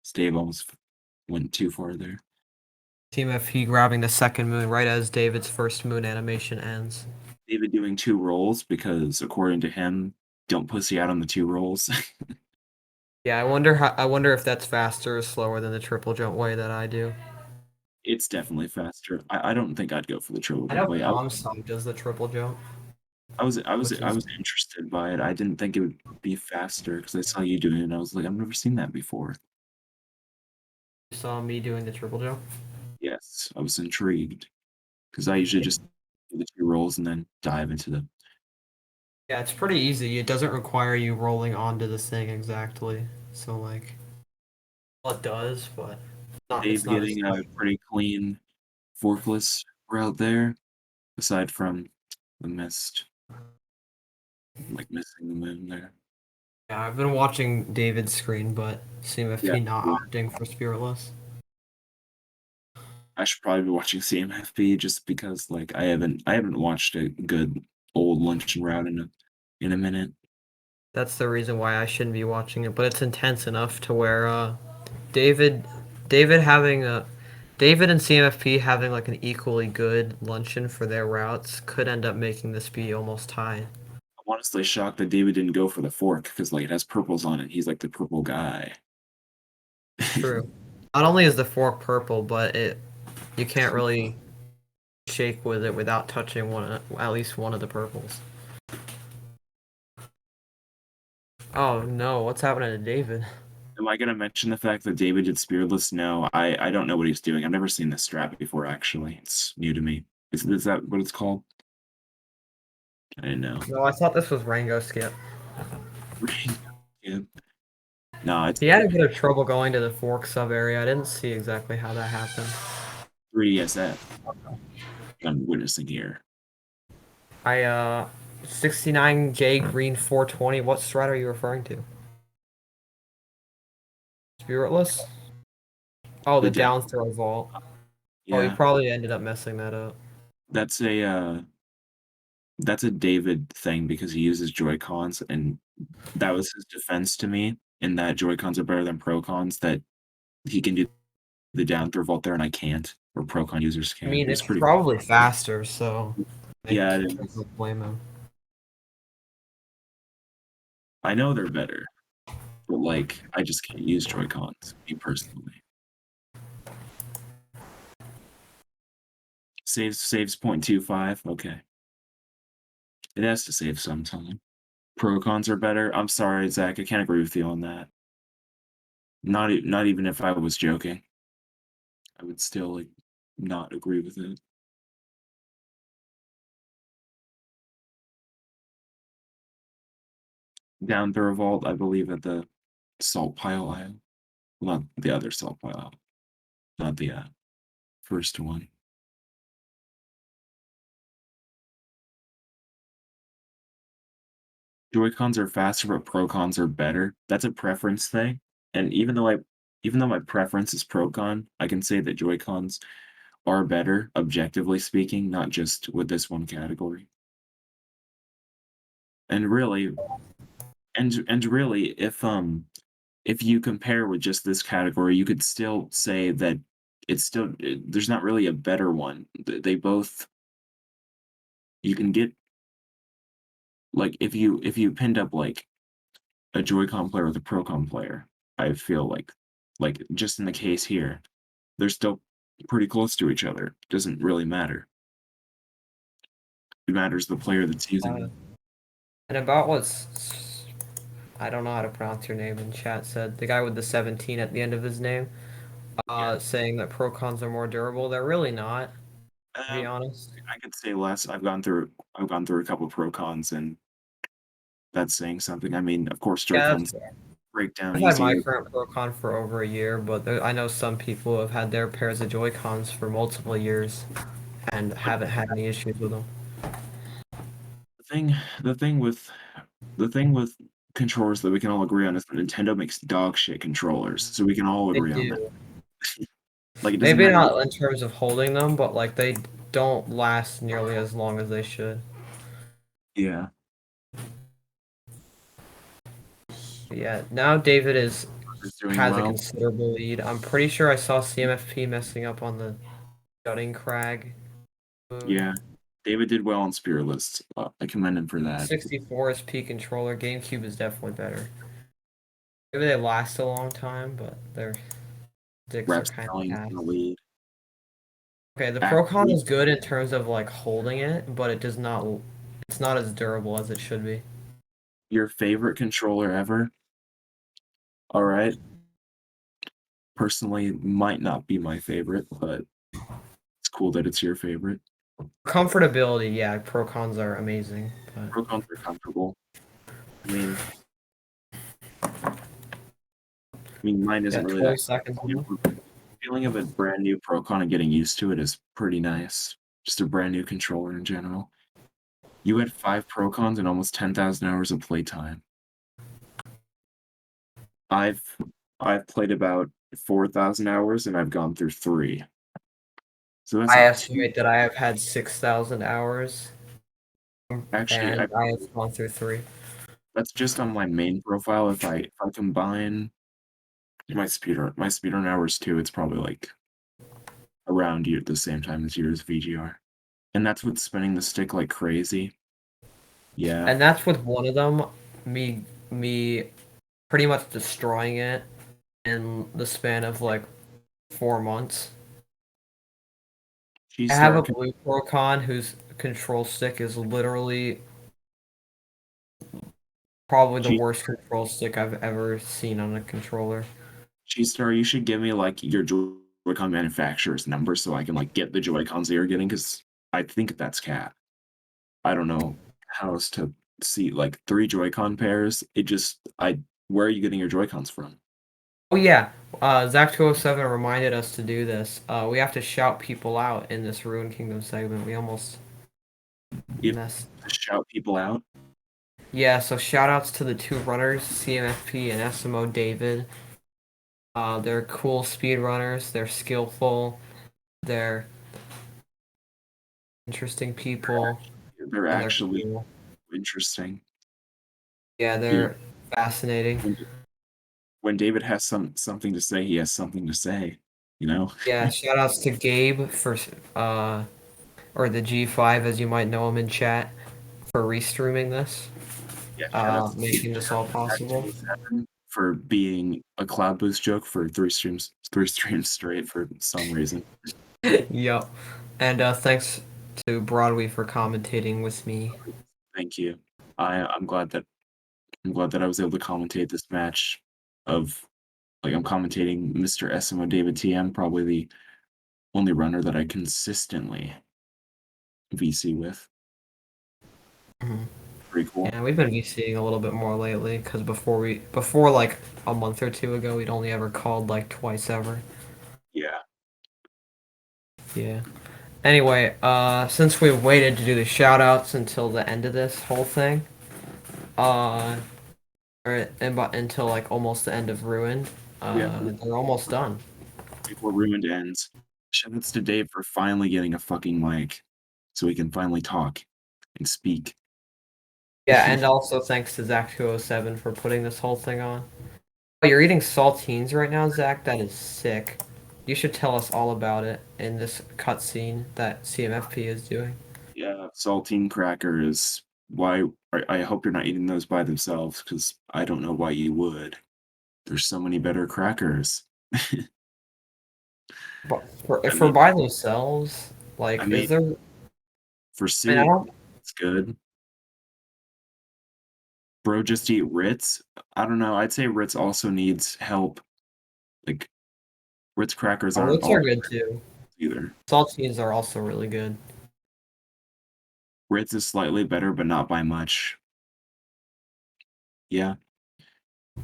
Stave almost went too far there. Team FP grabbing the second moon right as David's first moon animation ends. David doing 2 rolls because according to him, don't pussy out on the 2 rolls. Yeah, I wonder if that's faster or slower than the triple jump way that I do. It's definitely faster. I don't think I'd go for the triple I jump know way. Comstock does the triple jump, which I is was interested by it. I didn't think it would be faster because I saw you doing it and I was like, I've never seen that before. you saw me doing the triple jump. Yes, I was intrigued because I usually just do the 2 rolls and then dive into the Yeah, it's pretty easy. It doesn't require you rolling onto this thing exactly. So like, well, it does, but it's Dave not as getting a pretty clean forkless route there, aside from the missed, like missing the moon there. Yeah, I've been watching David's screen, but Yeah, CMFP not opting for Spiritless. I should probably be watching CMFP just because like I haven't watched a good old luncheon route in a minute. That's the reason why I shouldn't be watching it, but it's intense enough to where David David having a David and CMFP having like an equally good luncheon for their routes could end up making this be almost tied. I'm honestly shocked that David didn't go for the fork because like it has purples on it. He's like the purple guy. True. Not only is the fork purple, but it you can't really shake with it without touching at least one of the purples. Oh no, what's happening to David? Am I gonna mention the fact that David did Spearless? No, I don't know what he's doing. I've never seen this strat before, actually. It's new to me. Is that what it's called? I didn't know. No, I thought this was Rango skip. Yeah. No, it's He had a bit of trouble going to the fork sub area. I didn't see exactly how that happened. 3DSF. I'm witnessing here. 69J green 420. What strat are you referring to? Spiritless? Oh, The the down. down throw vault. Oh, he Yeah. probably ended up messing that up. That's a that's a David thing because he uses Joy-Cons and that was his defense to me in that Joy-Cons are better than Pro-Cons, that he can do the down throw vault there and I can't, or Pro-Con users I can. mean, It was it's pretty probably faster, so I yeah, it is. can't blame him. I know they're better, but like I just can't use Joy-Cons, me personally. Saves 0.25. Okay. It has to save sometime. Pro-Cons are better. I'm sorry, Zach, I can't agree with you on that. Not even if I was joking. I would still like not agree with it. Down throw vault, I believe at the salt pile aisle. Well, not the other salt pile aisle. Not the first one. Joy-Cons are faster, but Pro-Cons are better. That's a preference thing. And even though my preference is Pro-Con, I can say that Joy-Cons are better, objectively speaking, not just with this one category. And really, and really, if you compare with just this category, you could still say that there's not really a better one. They both you can get like if you pinned up like a Joy-Con player with a Pro-Con player, I feel like just in the case here, they're still pretty close to each other. Doesn't really matter. It matters the player that's using Uh, them. and about I don't know how to pronounce your name in chat said, the guy with the 17 at the end of his name, Yeah. saying that pro cons are more durable. They're really not, to be Um, honest. I could say less. I've gone through a couple pro cons, and that's saying something. I mean, of course, Joy Yeah, that's Cons fair. break down I've had my easier. current pro con for over a year, but I know some people who have had their pairs of Joy Cons for multiple years and But haven't had any issues with them. the thing, the thing with the thing with controllers that we can all agree on is that Nintendo makes dog shit controllers, so we can all They agree on that. do. Like it doesn't Maybe matter. not in terms of holding them, but like they don't last nearly as long as they should. Yeah, But yeah, now David is it's doing has a well. considerable lead. I'm pretty sure I saw CMFP messing up on the Jutting Crag move. Yeah, David did well on Spiritless. I commend him for that. 64 is P controller. GameCube is definitely better. Maybe they last a long time, but their sticks are kind of Rapscallion in the fast. lead. Okay, the Procon Actually, is good in terms of like holding it, but it does not. It's not as durable as it should be. your favorite controller ever? All right. Personally, might not be my favorite, but it's cool that it's your favorite. Comfortability, yeah, Procons are amazing, but Pro-cons are comfortable. I mean, mine isn't yeah, really 20 that seconds new, left. but the feeling of a brand new Pro-con and getting used to it is pretty nice. Just a brand new controller in general. You had 5 Pro-cons and almost 10,000 hours of playtime. I've I've played about 4,000 hours and I've gone through 3. So that's I not too estimate that I have had 6,000 hours, actually, and I have gone through 3. that's just on my main profile. If I combine my speedrun hours too, it's probably like around you at the same time as yours VGR. And that's with spinning the stick like crazy. Yeah. And that's with one of them, me pretty much destroying it in the span of like 4 months. I have G-Star a can Blue Procon whose control stick is literally probably the G worst control stick I've ever seen on a controller. G-Star, you should give me like your Joy-Con manufacturer's number so I can like get the Joy-Cons that you're getting because I think that's cat. I don't know how else to see like 3 Joy-Con pairs. It just I where are you getting your Joy-Cons from? Oh yeah, Zach207 reminded us to do this. We have to shout people out in this Ruined Kingdom segment. We almost You messed. have to shout people out. Yeah, so shout outs to the two runners, CMFP and SMO David. They're cool speedrunners. They're skillful. They're interesting people, They're and they're actually cool. interesting. Yeah, He they're fascinating. when when David has something to say, he has something to say, you know? Yeah, shout outs to Gabe for or the G5 as you might know him in chat for restreaming this, Yeah, shout out to making this all possible. 7 for being a Cloud Boost joke for 3 streams straight for some reason. Yep. And thanks to Broadway for commentating with me. Thank you. I'm glad that I was able to commentate this match of like I'm commentating Mr. SMOdavidTM, probably the only runner that I consistently VC with. Mhm. Pretty cool. Yeah, we've been VCing a little bit more lately because before like a month or two ago, we'd only ever called like twice ever. Yeah. Yeah. Anyway, since we waited to do the shout outs until the end of this whole thing, uh, until like almost the end of Ruin, Yeah. they're almost done. Before Ruined ends. Shoutouts to Dave for finally getting a fucking mic so we can finally talk and speak. Yeah, and also thanks to Zach207 for putting this whole thing on. Oh, you're eating saltines right now, Zach? That is sick. You should tell us all about it in this cutscene that CMFP is doing. Yeah, saltine crackers. Why? I hope you're not eating those by themselves because I don't know why you would. There's so many better crackers. But I for mean, by themselves, I like, mean, is there? I for mean, I soup, don't. it's good. Bro, just eat Ritz. I don't know. I'd say Ritz also needs help. Like Ritz crackers Oh, aren't Ritz are all good too. either. Saltines are also really good. Ritz is slightly better, but not by much. Yeah,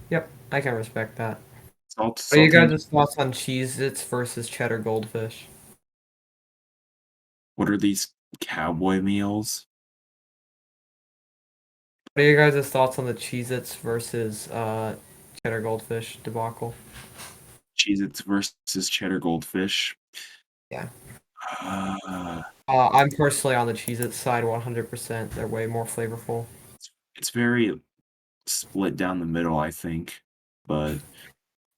Yep, I can respect that. What are you saltine. guys' thoughts on Cheez-Its versus Cheddar Goldfish? What are these cowboy meals? What are you guys' thoughts on the Cheez-Its versus Cheddar Goldfish debacle? Cheez-Its versus cheddar goldfish. Yeah. Uh, I'm personally on the Cheez-Its side 100%. They're way more flavorful. it's very split down the middle, I think. But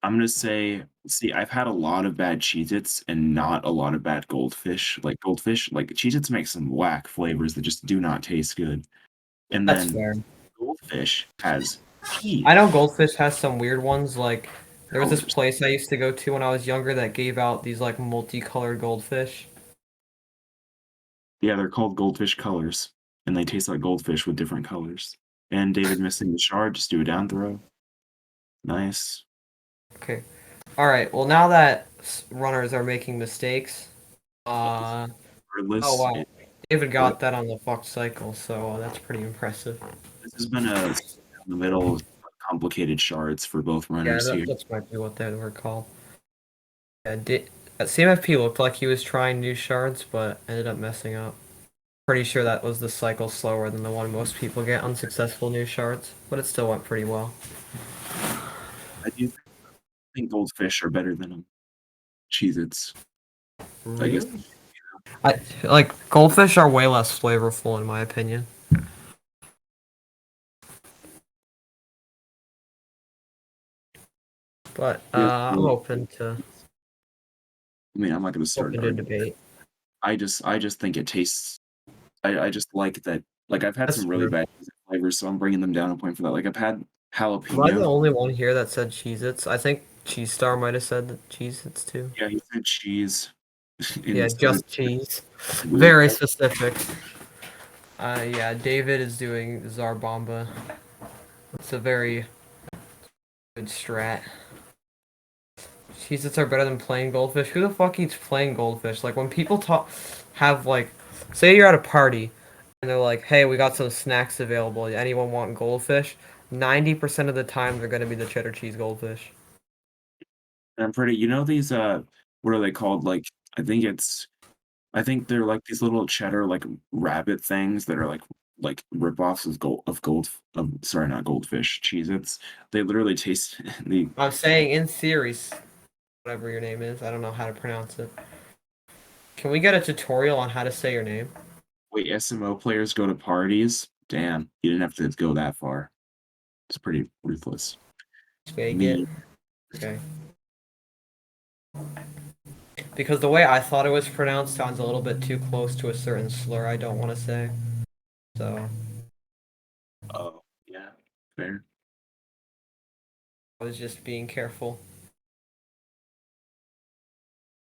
I'm gonna say, see, I've had a lot of bad Cheez-Its and not a lot of bad goldfish. Like goldfish, like Cheez-Its make some whack flavors that just do not taste good. And That's then fair. goldfish has I know peach Goldfish has some weird ones. Like, there was this colors. place I used to go to when I was younger that gave out these, like, multicolored goldfish. Yeah, they're called goldfish colors, and they taste like goldfish with different colors. And David missing the shard, just do a down throw. Nice. Okay. Alright, well, now that runners are making mistakes, uh, oh, Regardless, wow. David what got that on the fucked cycle, so that's pretty impressive. this has been a down the middle complicated shards for both Yeah, runners here. that's might be what they were called. Yeah, CMFP looked like he was trying new shards, but ended up messing up. Pretty sure that was the cycle slower than the one most people get unsuccessful new shards, but it still went pretty well. I do think goldfish are better than Cheez-Its. I guess Really? I like goldfish are way less flavorful in my opinion. But yeah. I'm Well, I mean, I'm not gonna start an open to argument. debate. I just think it tastes. I just like that. Like I've had That's some really true. bad flavors, so I'm bringing them down a point for that. Like I've had Am I the jalapeno. only one here that said Cheez-Its? I think Cheese Star might have said that Cheez-Its too. Yeah, he said cheese Yeah, instead of just cheese. weird. Very specific. Yeah, David is doing Zarbomba. It's a very good strat. Cheez-Its are better than plain goldfish. Who the fuck eats plain goldfish? Like when people have like, say you're at a party, and they're like, "Hey, we got some snacks available. Anyone want goldfish?" 90% of the time, they're gonna be the cheddar cheese goldfish. And I'm pretty. You know these what are they called? I think they're like these little cheddar like rabbit things that are like rip-offs of gold sorry, not goldfish, Cheez-Its. They literally taste the I'm saying in theory, whatever your name is, I don't know how to pronounce it. Can we get a tutorial on how to say your name? way SMO players go to parties. Damn, you didn't have to go that far. It's pretty ruthless. Fake it. Me, Okay. Because the way I thought it was pronounced sounds a little bit too close to a certain slur I don't want to say. So oh, yeah, fair. I was just being careful.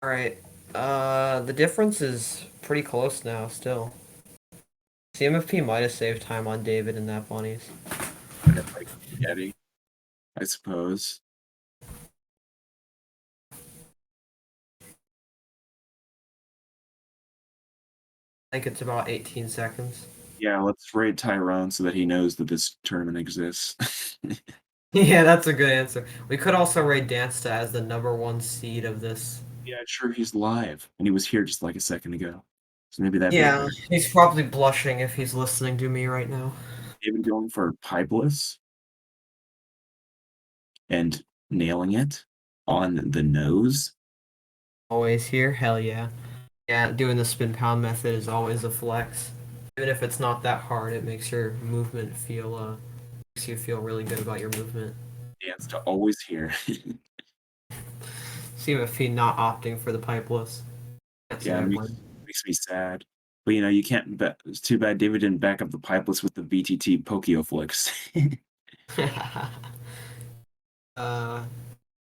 Alright. The difference is pretty close now, still. CMFP might have saved time on David and that bunnies. Yeah, like spaghetti, I suppose. I think it's about 18 seconds. Yeah, let's raid Tyrone so that he knows that this tournament exists. Yeah, that's a good answer. We could also rate Dansta as the #1 seed of this. Yeah, sure, he's live, and he was here just like a second ago. So maybe that'd be a Yeah, better. he's probably blushing if he's listening to me right now. Even going for pipeless and nailing it on the nose. Always here? Hell yeah. Yeah, doing the spin pound method is always a flex. Even if it's not that hard, it makes your movement feel makes you feel really good about your movement. Dance to always here. CMFP not opting for the pipeless. Can't say Yeah, I it blame. makes me sad. But you can't bet. It's too bad David didn't back up the pipeless with the VTT Pokio flicks. uh,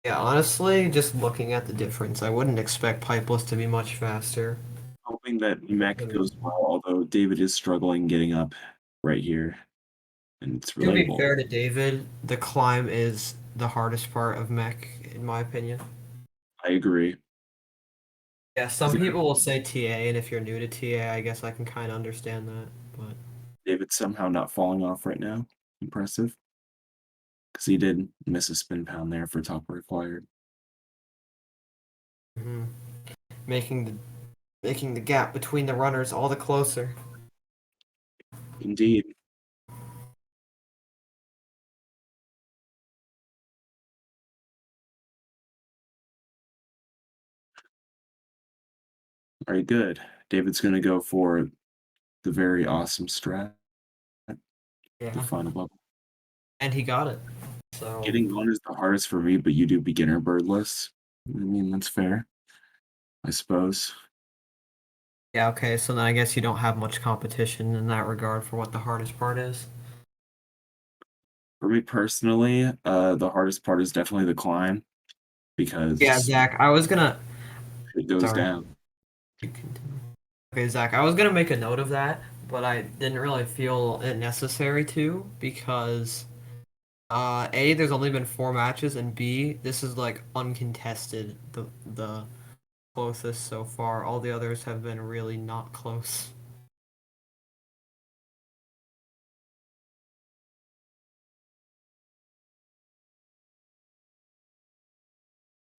yeah, honestly, just looking at the difference, I wouldn't expect pipeless to be much faster. Hoping that mech goes well, although David is struggling getting up right here, and it's To be relatable. fair to David, the climb is the hardest part of mech, in my opinion. I agree. Yeah, some people will say TA, and if you're new to TA, I guess I can kind of understand that. But David's somehow not falling off right now. Impressive. Because he did miss a spin pound there for top required. mhm. making the making the gap between the runners all the closer. Indeed. All right, good. David's going to go for the very awesome strat, the Yeah, final bubble. and he got it. So Getting on is the hardest for me, but you do beginner birdless. I mean, that's fair, I suppose. yeah, okay. So then I guess you don't have much competition in that regard for what the hardest part is. For me personally, the hardest part is definitely the climb Yeah, because Zach, I was gonna. it goes Sorry. down. You continue. Okay, Zach, I was gonna make a note of that, but I didn't really feel it necessary to because A, there's only been 4 matches, and B, this is like uncontested. The closest so far. All the others have been really not close.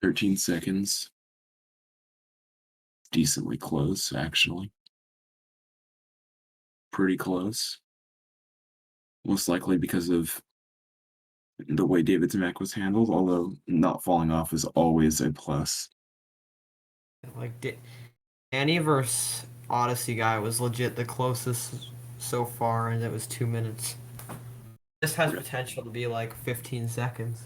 13 seconds. Decently close, actually. Pretty close. Most likely because of the way David's mech was handled, although not falling off is always a plus. Like Danny versus Odyssey guy was legit the closest so far, and it was 2 minutes. This has potential to be like 15 seconds.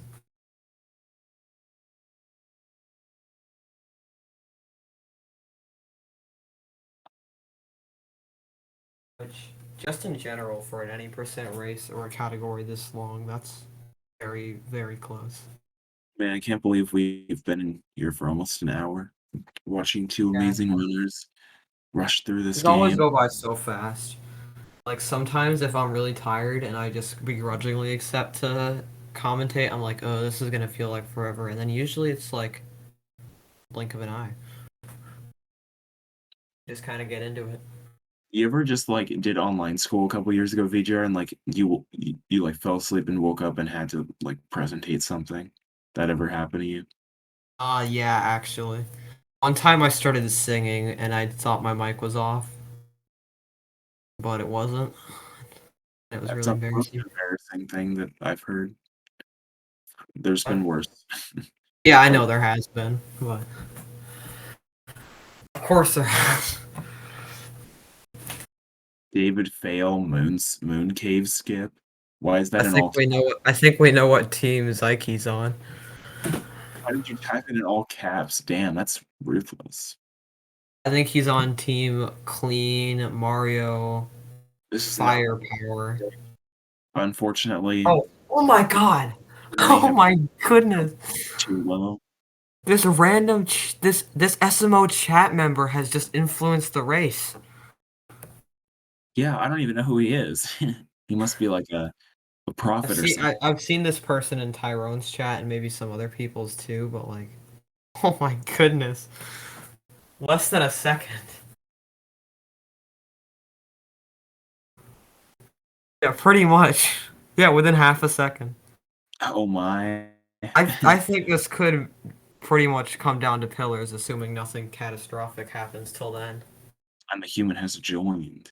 Which, just in general, for an any percent race or a category this long, that's very, very close. Man, I can't believe we've been in here for almost an hour watching two Yeah. amazing runners rush through this These always game. go by so fast. Like sometimes if I'm really tired and I just begrudgingly accept to commentate, I'm like, oh, this is gonna feel like forever. And then usually it's like blink of an eye. Just kind of get into it. You ever just like did online school a couple years ago, VJR, and like you like fell asleep and woke up and had to like presentate something? That ever happened to you? Yeah, actually. One time I started singing and I thought my mic was off, but it wasn't. It was That's really not the most embarrassing. embarrassing thing that I've heard. There's What? been worse. Yeah, I Like know there has been, but of course there has. David fail moon cave skip. Why is I that an think all? we know what I think we know what team Zyke's on. How did you type it in all caps? Damn, that's ruthless. I think he's on team Clean Mario This is not Firepower. unfortunately Oh my god. there may Oh have my been goodness. too low. This random this SMO chat member has just influenced the race. Yeah, I don't even know who he is. He must be like a prophet or something. I've seen this person in Tyrone's chat and maybe some other people's too, but like, oh my goodness. Less than a second. Yeah, pretty much. Yeah, within half a second. Oh my. I think this could pretty much come down to pillars, assuming nothing catastrophic happens till then. And the human has joined.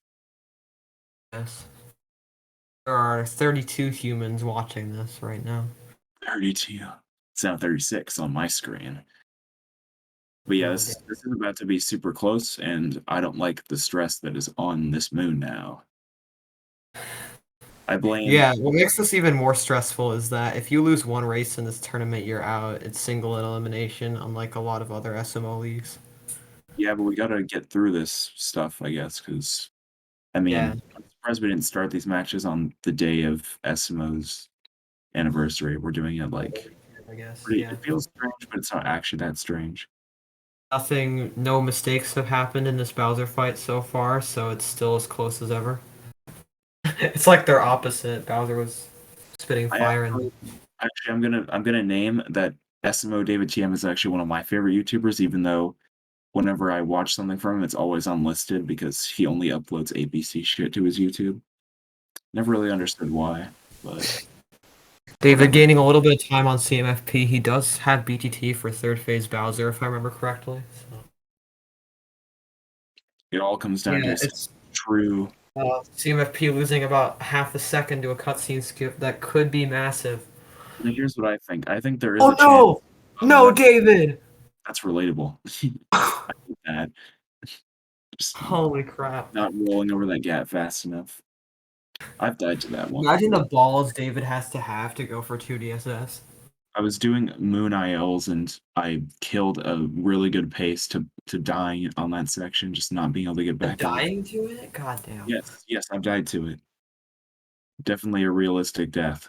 Yes. There are 32 humans watching this right now. 32. It's now 36 on my screen. But yeah, SMO this David. this is about to be super close, and I don't like the stress that is on this moon now. I blame Yeah, what makes this even more stressful is that if you lose one race in this tournament, you're out. It's single elimination, unlike a lot of other SMO leagues. yeah, but we gotta get through this stuff, I guess, because I Yeah, mean, I'm surprised we didn't start these matches on the day of SMO's anniversary. We're doing it like I guess. pretty. Yeah. It feels strange, but it's not actually that strange. No mistakes have happened in this Bowser fight so far, so it's still as close as ever. It's like they're opposite. Bowser was spitting I fire and actually I'm gonna name that SMOdavidTM is actually one of my favorite YouTubers, even though whenever I watch something from him, it's always unlisted because he only uploads ABC shit to his YouTube. Never really understood why, but David whatever. gaining a little bit of time on CMFP. He does have BTT for third phase Bowser, if I remember correctly. So. It all comes down to Yeah, his it's true. CMFP losing about half a second to a cutscene skip that could be massive. Now here's what I think. I think there is Oh a chance no! No, that David! that's relatable. I hate that. Just Holy crap. not rolling over that gap fast enough. I've died to that one Imagine the before. balls David has to have to go for 2 DSS. I was doing Moon ILs and I killed a really good pace to dying on that section, just not being able to get back up. Dying to it? God damn. Yes, yes, I've died to it. Definitely a realistic death.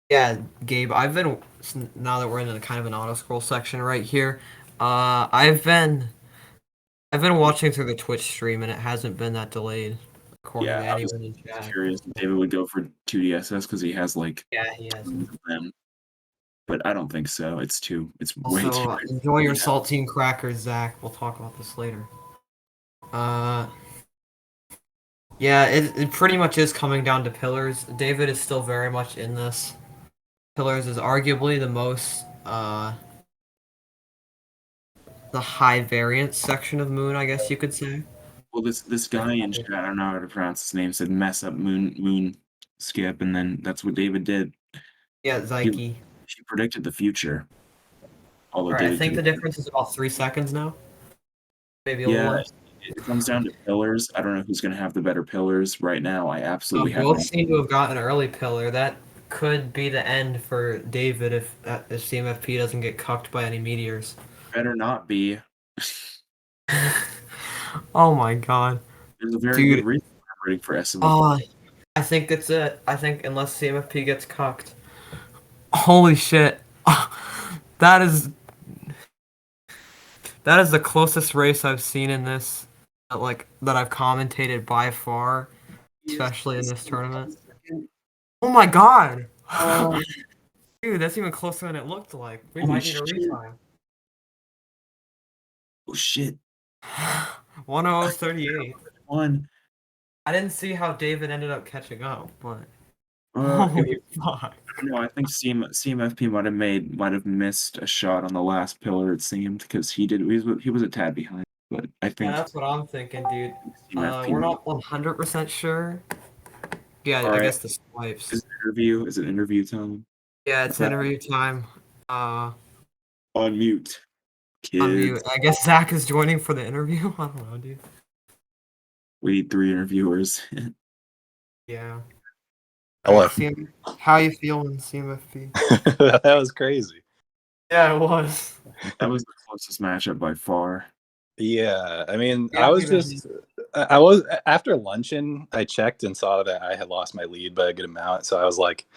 Yeah, Gabe, now that we're in a kind of an auto scroll section right here, I've been watching through the Twitch stream and it hasn't been that delayed, according Yeah, to I was anyone in chat. curious if David would go for 2DSS because he has like Yeah, he has. tons of them, but I don't think so. It's way too Also, enjoy your saltine crackers, Zach. We'll talk about this later. Uh, yeah, it pretty much is coming down to pillars. David is still very much in this. Pillars is arguably the high variance section of Moon, I guess you could say. Well, this guy in chat, I don't know how to pronounce his name, said mess up moon skip, and then that's what David did. Yeah, He Zyke. he predicted the future, although Alright, I David think the couldn't. difference is about 3 seconds now. Maybe a little Yeah, less. it comes down to pillars. I don't know who's gonna have the better pillars right now. I absolutely have Both no. seem to have gotten an early pillar. That could be the end for David if CMFP doesn't get cucked by any meteors. Better not be. Oh my god. There's a very good Dude, reason I'm rooting for SMO. uh, I think it's it. I think unless CMFP gets cucked. Holy shit. That is that is the closest race I've seen in this that I've commentated by far, especially in this tournament. Oh my god. Oh, Dude, that's even closer than it looked like. We holy might need a shit! retime. Oh shit! 1:38. One. I didn't see how David ended up catching up, but It holy was. fuck. I don't know. I think CMFP might have missed a shot on the last pillar. It seemed because he was a tad behind, but I Yeah, think that's what I'm thinking, dude. CMFP. We're not 100% sure. Yeah, All I right. guess the swipes. Is it interview? Is it interview time? Yeah, What's it's that? interview time. Uh, On mute, on mute. kids. I guess Zach is joining for the interview. I don't know, dude. We need 3 interviewers. Yeah. Hello. How you feeling, CMFP? That was crazy. Yeah, it was. That was the closest matchup by far. Yeah, I mean, Yeah, I was after luncheon, I checked and saw that I had lost my lead by a good amount. So I was like,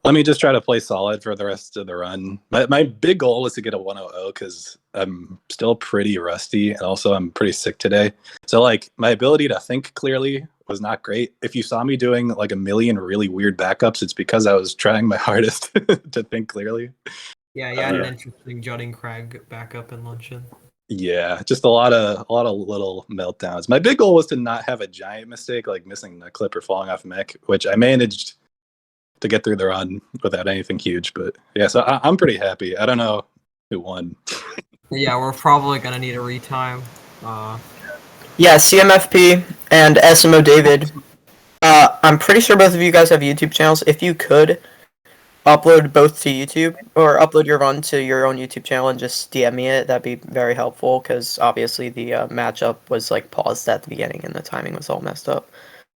let me just try to play solid for the rest of the run. My big goal was to get a 100 because I'm still pretty rusty and also I'm pretty sick today. So like my ability to think clearly was not great. If you saw me doing like a million really weird backups, it's because I was trying my hardest to think clearly. Yeah, you had an Yeah. interesting Jutting Crag backup in luncheon. Yeah, just a lot of little meltdowns. My big goal was to not have a giant mistake like missing the clip or falling off mech, which I managed to get through the run without anything huge. But yeah, so I'm pretty happy. I don't know who won. Yeah, we're probably gonna need a retime. Yeah, CMFP and SMO David. I'm pretty sure both of you guys have YouTube channels. If you could upload both to YouTube or upload your run to your own YouTube channel and just DM me it. That'd be very helpful because obviously the matchup was like paused at the beginning and the timing was all messed up.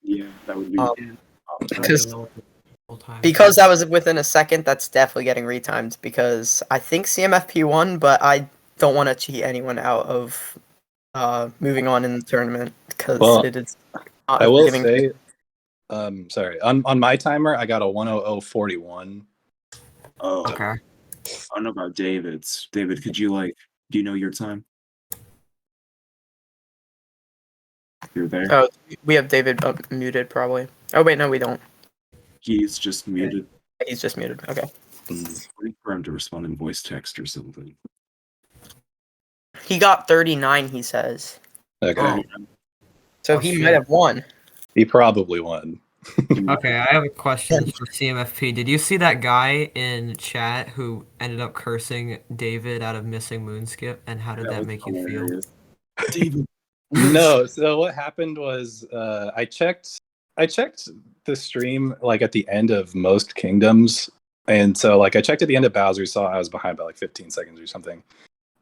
Yeah, that would be. Um, I don't Because- even know what the whole time. Because that was within a second, that's definitely getting retimed because I think CMFP won, but I don't want to cheat anyone out of moving on in the tournament because Well, it is not I will giving. say, sorry, on my timer, I got a 100.41. Oh, Okay. I don't know about David's. David, could you do you know your time? You're there. Oh, we have David muted probably. Oh wait, no, we don't. He's just muted. He's just muted. Okay. Waiting for him to respond in voice text or something. He got 39. He says. Okay, Oh. So Oh, he shit. might have won. he probably won. Okay, I have a question for CMFP. Did you see that guy in chat who ended up cursing David out of missing Moonskip, and how did that was make you feel? hilarious. David. No, so what happened was I checked the stream like at the end of most kingdoms, and so like I checked at the end of Bowser, saw I was behind by like 15 seconds or something,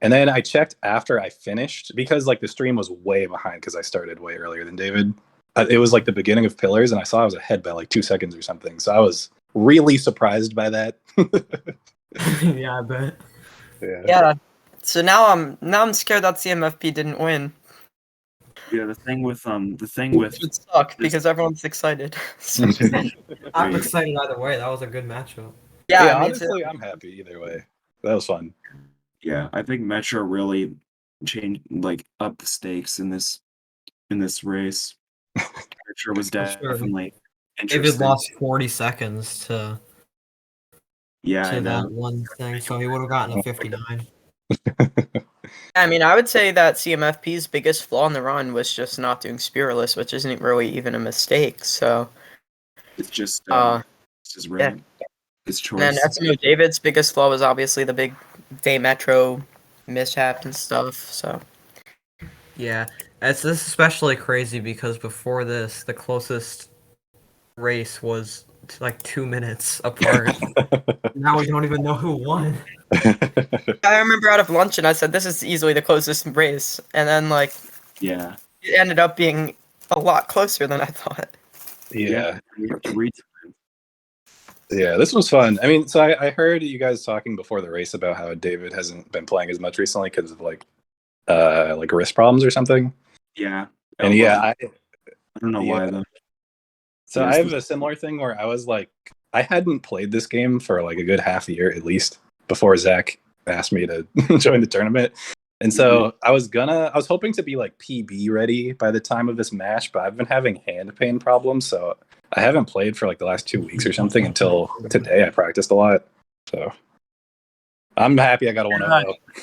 and then I checked after I finished because like the stream was way behind because I started way earlier than David. It was like the beginning of Pillars, and I saw I was ahead by like 2 seconds or something, so I was really surprised by that. Yeah, I bet. Yeah. So now I'm scared that CMFP didn't win. Yeah, the thing with Which would suck because everyone's excited. So- I'm excited either way. That was a good matchup. yeah, Yeah, I mean, honestly, I'm happy either way. That was fun. Yeah, I think Metro really changed up the stakes in this race. Metro was For sure. definitely David interesting. lost 40 seconds to Yeah, I know. that one thing, so he would have gotten a 59. I mean, I would say that CMFP's biggest flaw in the run was just not doing Spiraless, which isn't really even a mistake. So, It's just it's his yeah. rhythm. His and then choice. SMO David's biggest flaw was obviously the big day Metro mishap and stuff. So, Yeah, this is especially crazy because before this, the closest race was like 2 minutes apart. Now we don't even know who won. I remember out of luncheon, I said this is easily the closest race, and then like Yeah. it ended up being a lot closer than I thought. Yeah. We have to read time. Yeah, this was fun. I mean, so I heard you guys talking before the race about how David hasn't been playing as much recently because of like wrist problems or something. Yeah. And yeah, I don't know why though. so Yes, I have a similar thing where I was like, I hadn't played this game for like a good half a year at least before Zach asked me to join the tournament. And so I was hoping to be like PB ready by the time of this match, but I've been having hand pain problems, so I haven't played for like the last 2 weeks or something until today. I practiced a lot, so I'm happy I got a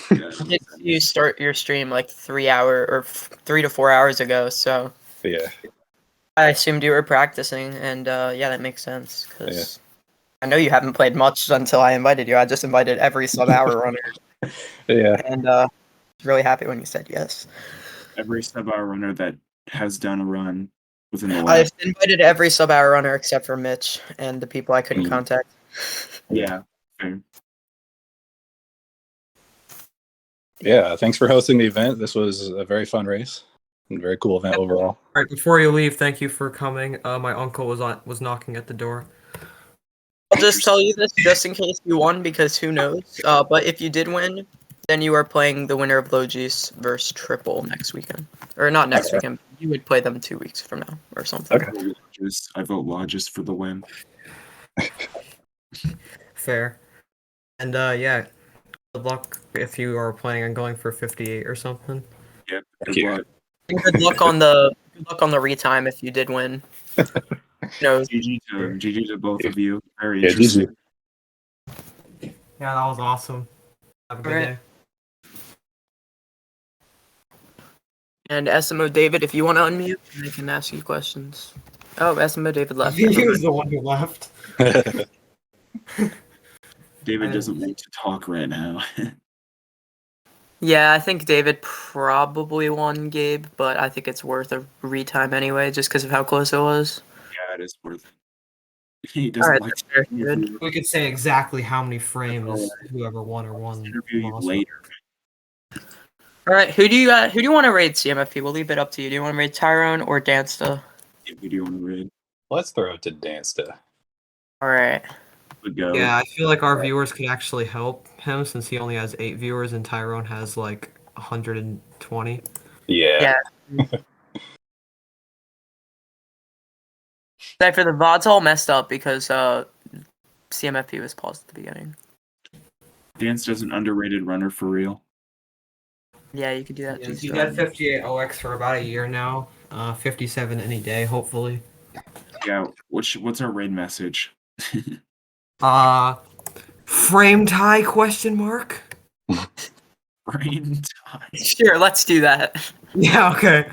1-0. Did you start your stream like 3 to 4 hours ago? So Yeah, I assumed you were practicing, and yeah, that makes sense because I know you haven't played much until I invited you. I just invited every sub-hour runner, yeah. and really happy when you said yes. Every sub-hour runner that has done a run within the I've last. invited every sub-hour runner except for Mitch and the people I couldn't contact. Yeah. Fair. Yeah, thanks for hosting the event. This was a very fun race and very cool event overall. All right, before you leave, thank you for coming. My uncle was knocking at the door. I'll just tell you this just in case you won, because who knows. But if you did win, then you are playing the winner of Low Juice versus Triple next weekend. Or not next weekend. You would play them 2 weeks from now or something. Okay. I vote Logis for the win. Fair. And yeah, good luck if you are planning on going for 58 or something. Yep. Thank Good you. luck. And good luck on the retime if you did win. No, GG to both of you. Very Yeah, interesting. GG. Yeah, that was awesome. Have a good Alright. day. and SMO David, if you want to unmute, I can ask you questions. Oh, SMO David left. He was the one who left. David doesn't want to talk right now. Yeah, I think David probably won, Gabe, but I think it's worth a retime anyway, just because of how close it was. Yeah, it is worth it. He doesn't Alright, like that's fair, good. We could say exactly how many frames whoever won or won interview lost. later. Alright, who do you want to raid CMFP? We'll leave it up to you. Do you want to raid Tyrone or Dansta? Who do you want to read? Let's throw it to Dansta. Alright. Would go. Yeah, I feel like our viewers could actually help him since he only has 8 viewers and Tyrone has like 120. Yeah. Like for the VOD's all messed up because CMFP was paused at the beginning. Dance does an underrated runner for real. Yeah, you could do that. Yeah, too, he's so. had 58 OX for about a year now. 57 any day, hopefully. Yeah, what's our raid message? Frame tie question mark? Brain time. Sure, let's do that. Yeah, okay.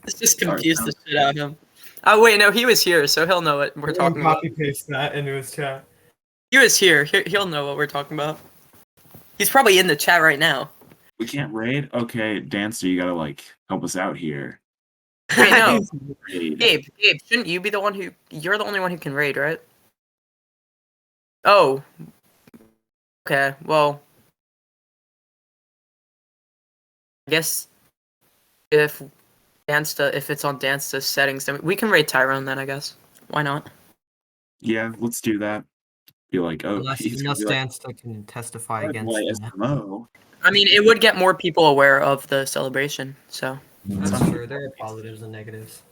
Let's just confuse the shit out of him. Oh wait, no, he was here, so he'll know what we're talking about. Copy paste that into his chat. He was here. He'll know what we're talking about. He's probably in the chat right now. We can't raid? Okay, Dancer, you gotta like help us out here. Wait, no. Raid. Gabe, shouldn't you be the one who... You're the only one who can raid, right? Oh. Okay, well... I guess... If it's on Dansta's settings, then we can raid Tyrone then, I guess. Why not? Yeah, let's do that. Be like, oh, Unless he's gonna be like, Dance can testify "By the against way, that. SMO." I mean, it would get more people aware of the celebration, so... That's true. There are positives and negatives.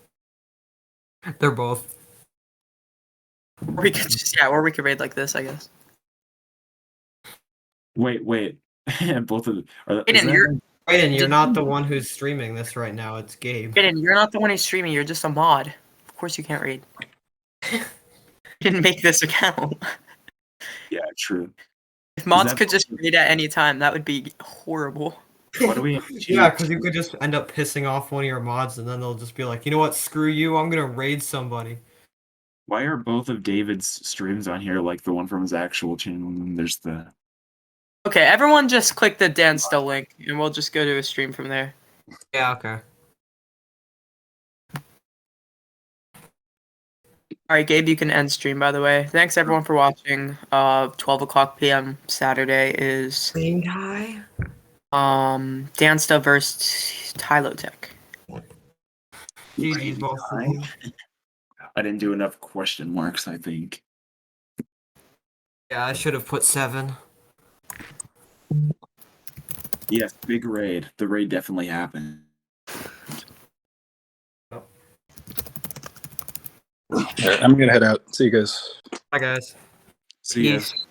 They're both. Or we could just... Yeah, or we could raid like this, I guess. Wait. Both of them. Aiden, you're not the one who's streaming this right now. It's Gabe. Aiden, you're not the one who's streaming, you're just a mod. Of course you can't raid. You didn't make this account. Yeah, true. If mods that- could just raid at any time, that would be horrible. What do we? Yeah, because you could just end up pissing off one of your mods, and then they'll just be like, you know what? Screw you. I'm gonna raid somebody. Why are both of David's streams on here like the one from his actual channel? And then there's the. Okay, everyone just click the Dansta link, and we'll just go to a stream from there. Yeah. Okay. Alright, Gabe, you can end stream, by the way. Thanks, everyone, for watching. 12 o'clock p.m. Saturday is... Same guy. Dansta versus Tylotech. GG's both of them. I didn't do enough question marks, I think. Yeah, I should have put 7. Yes, big raid. The raid definitely happened. All right, I'm gonna head out. See you guys. Bye, guys. See ya. Peace.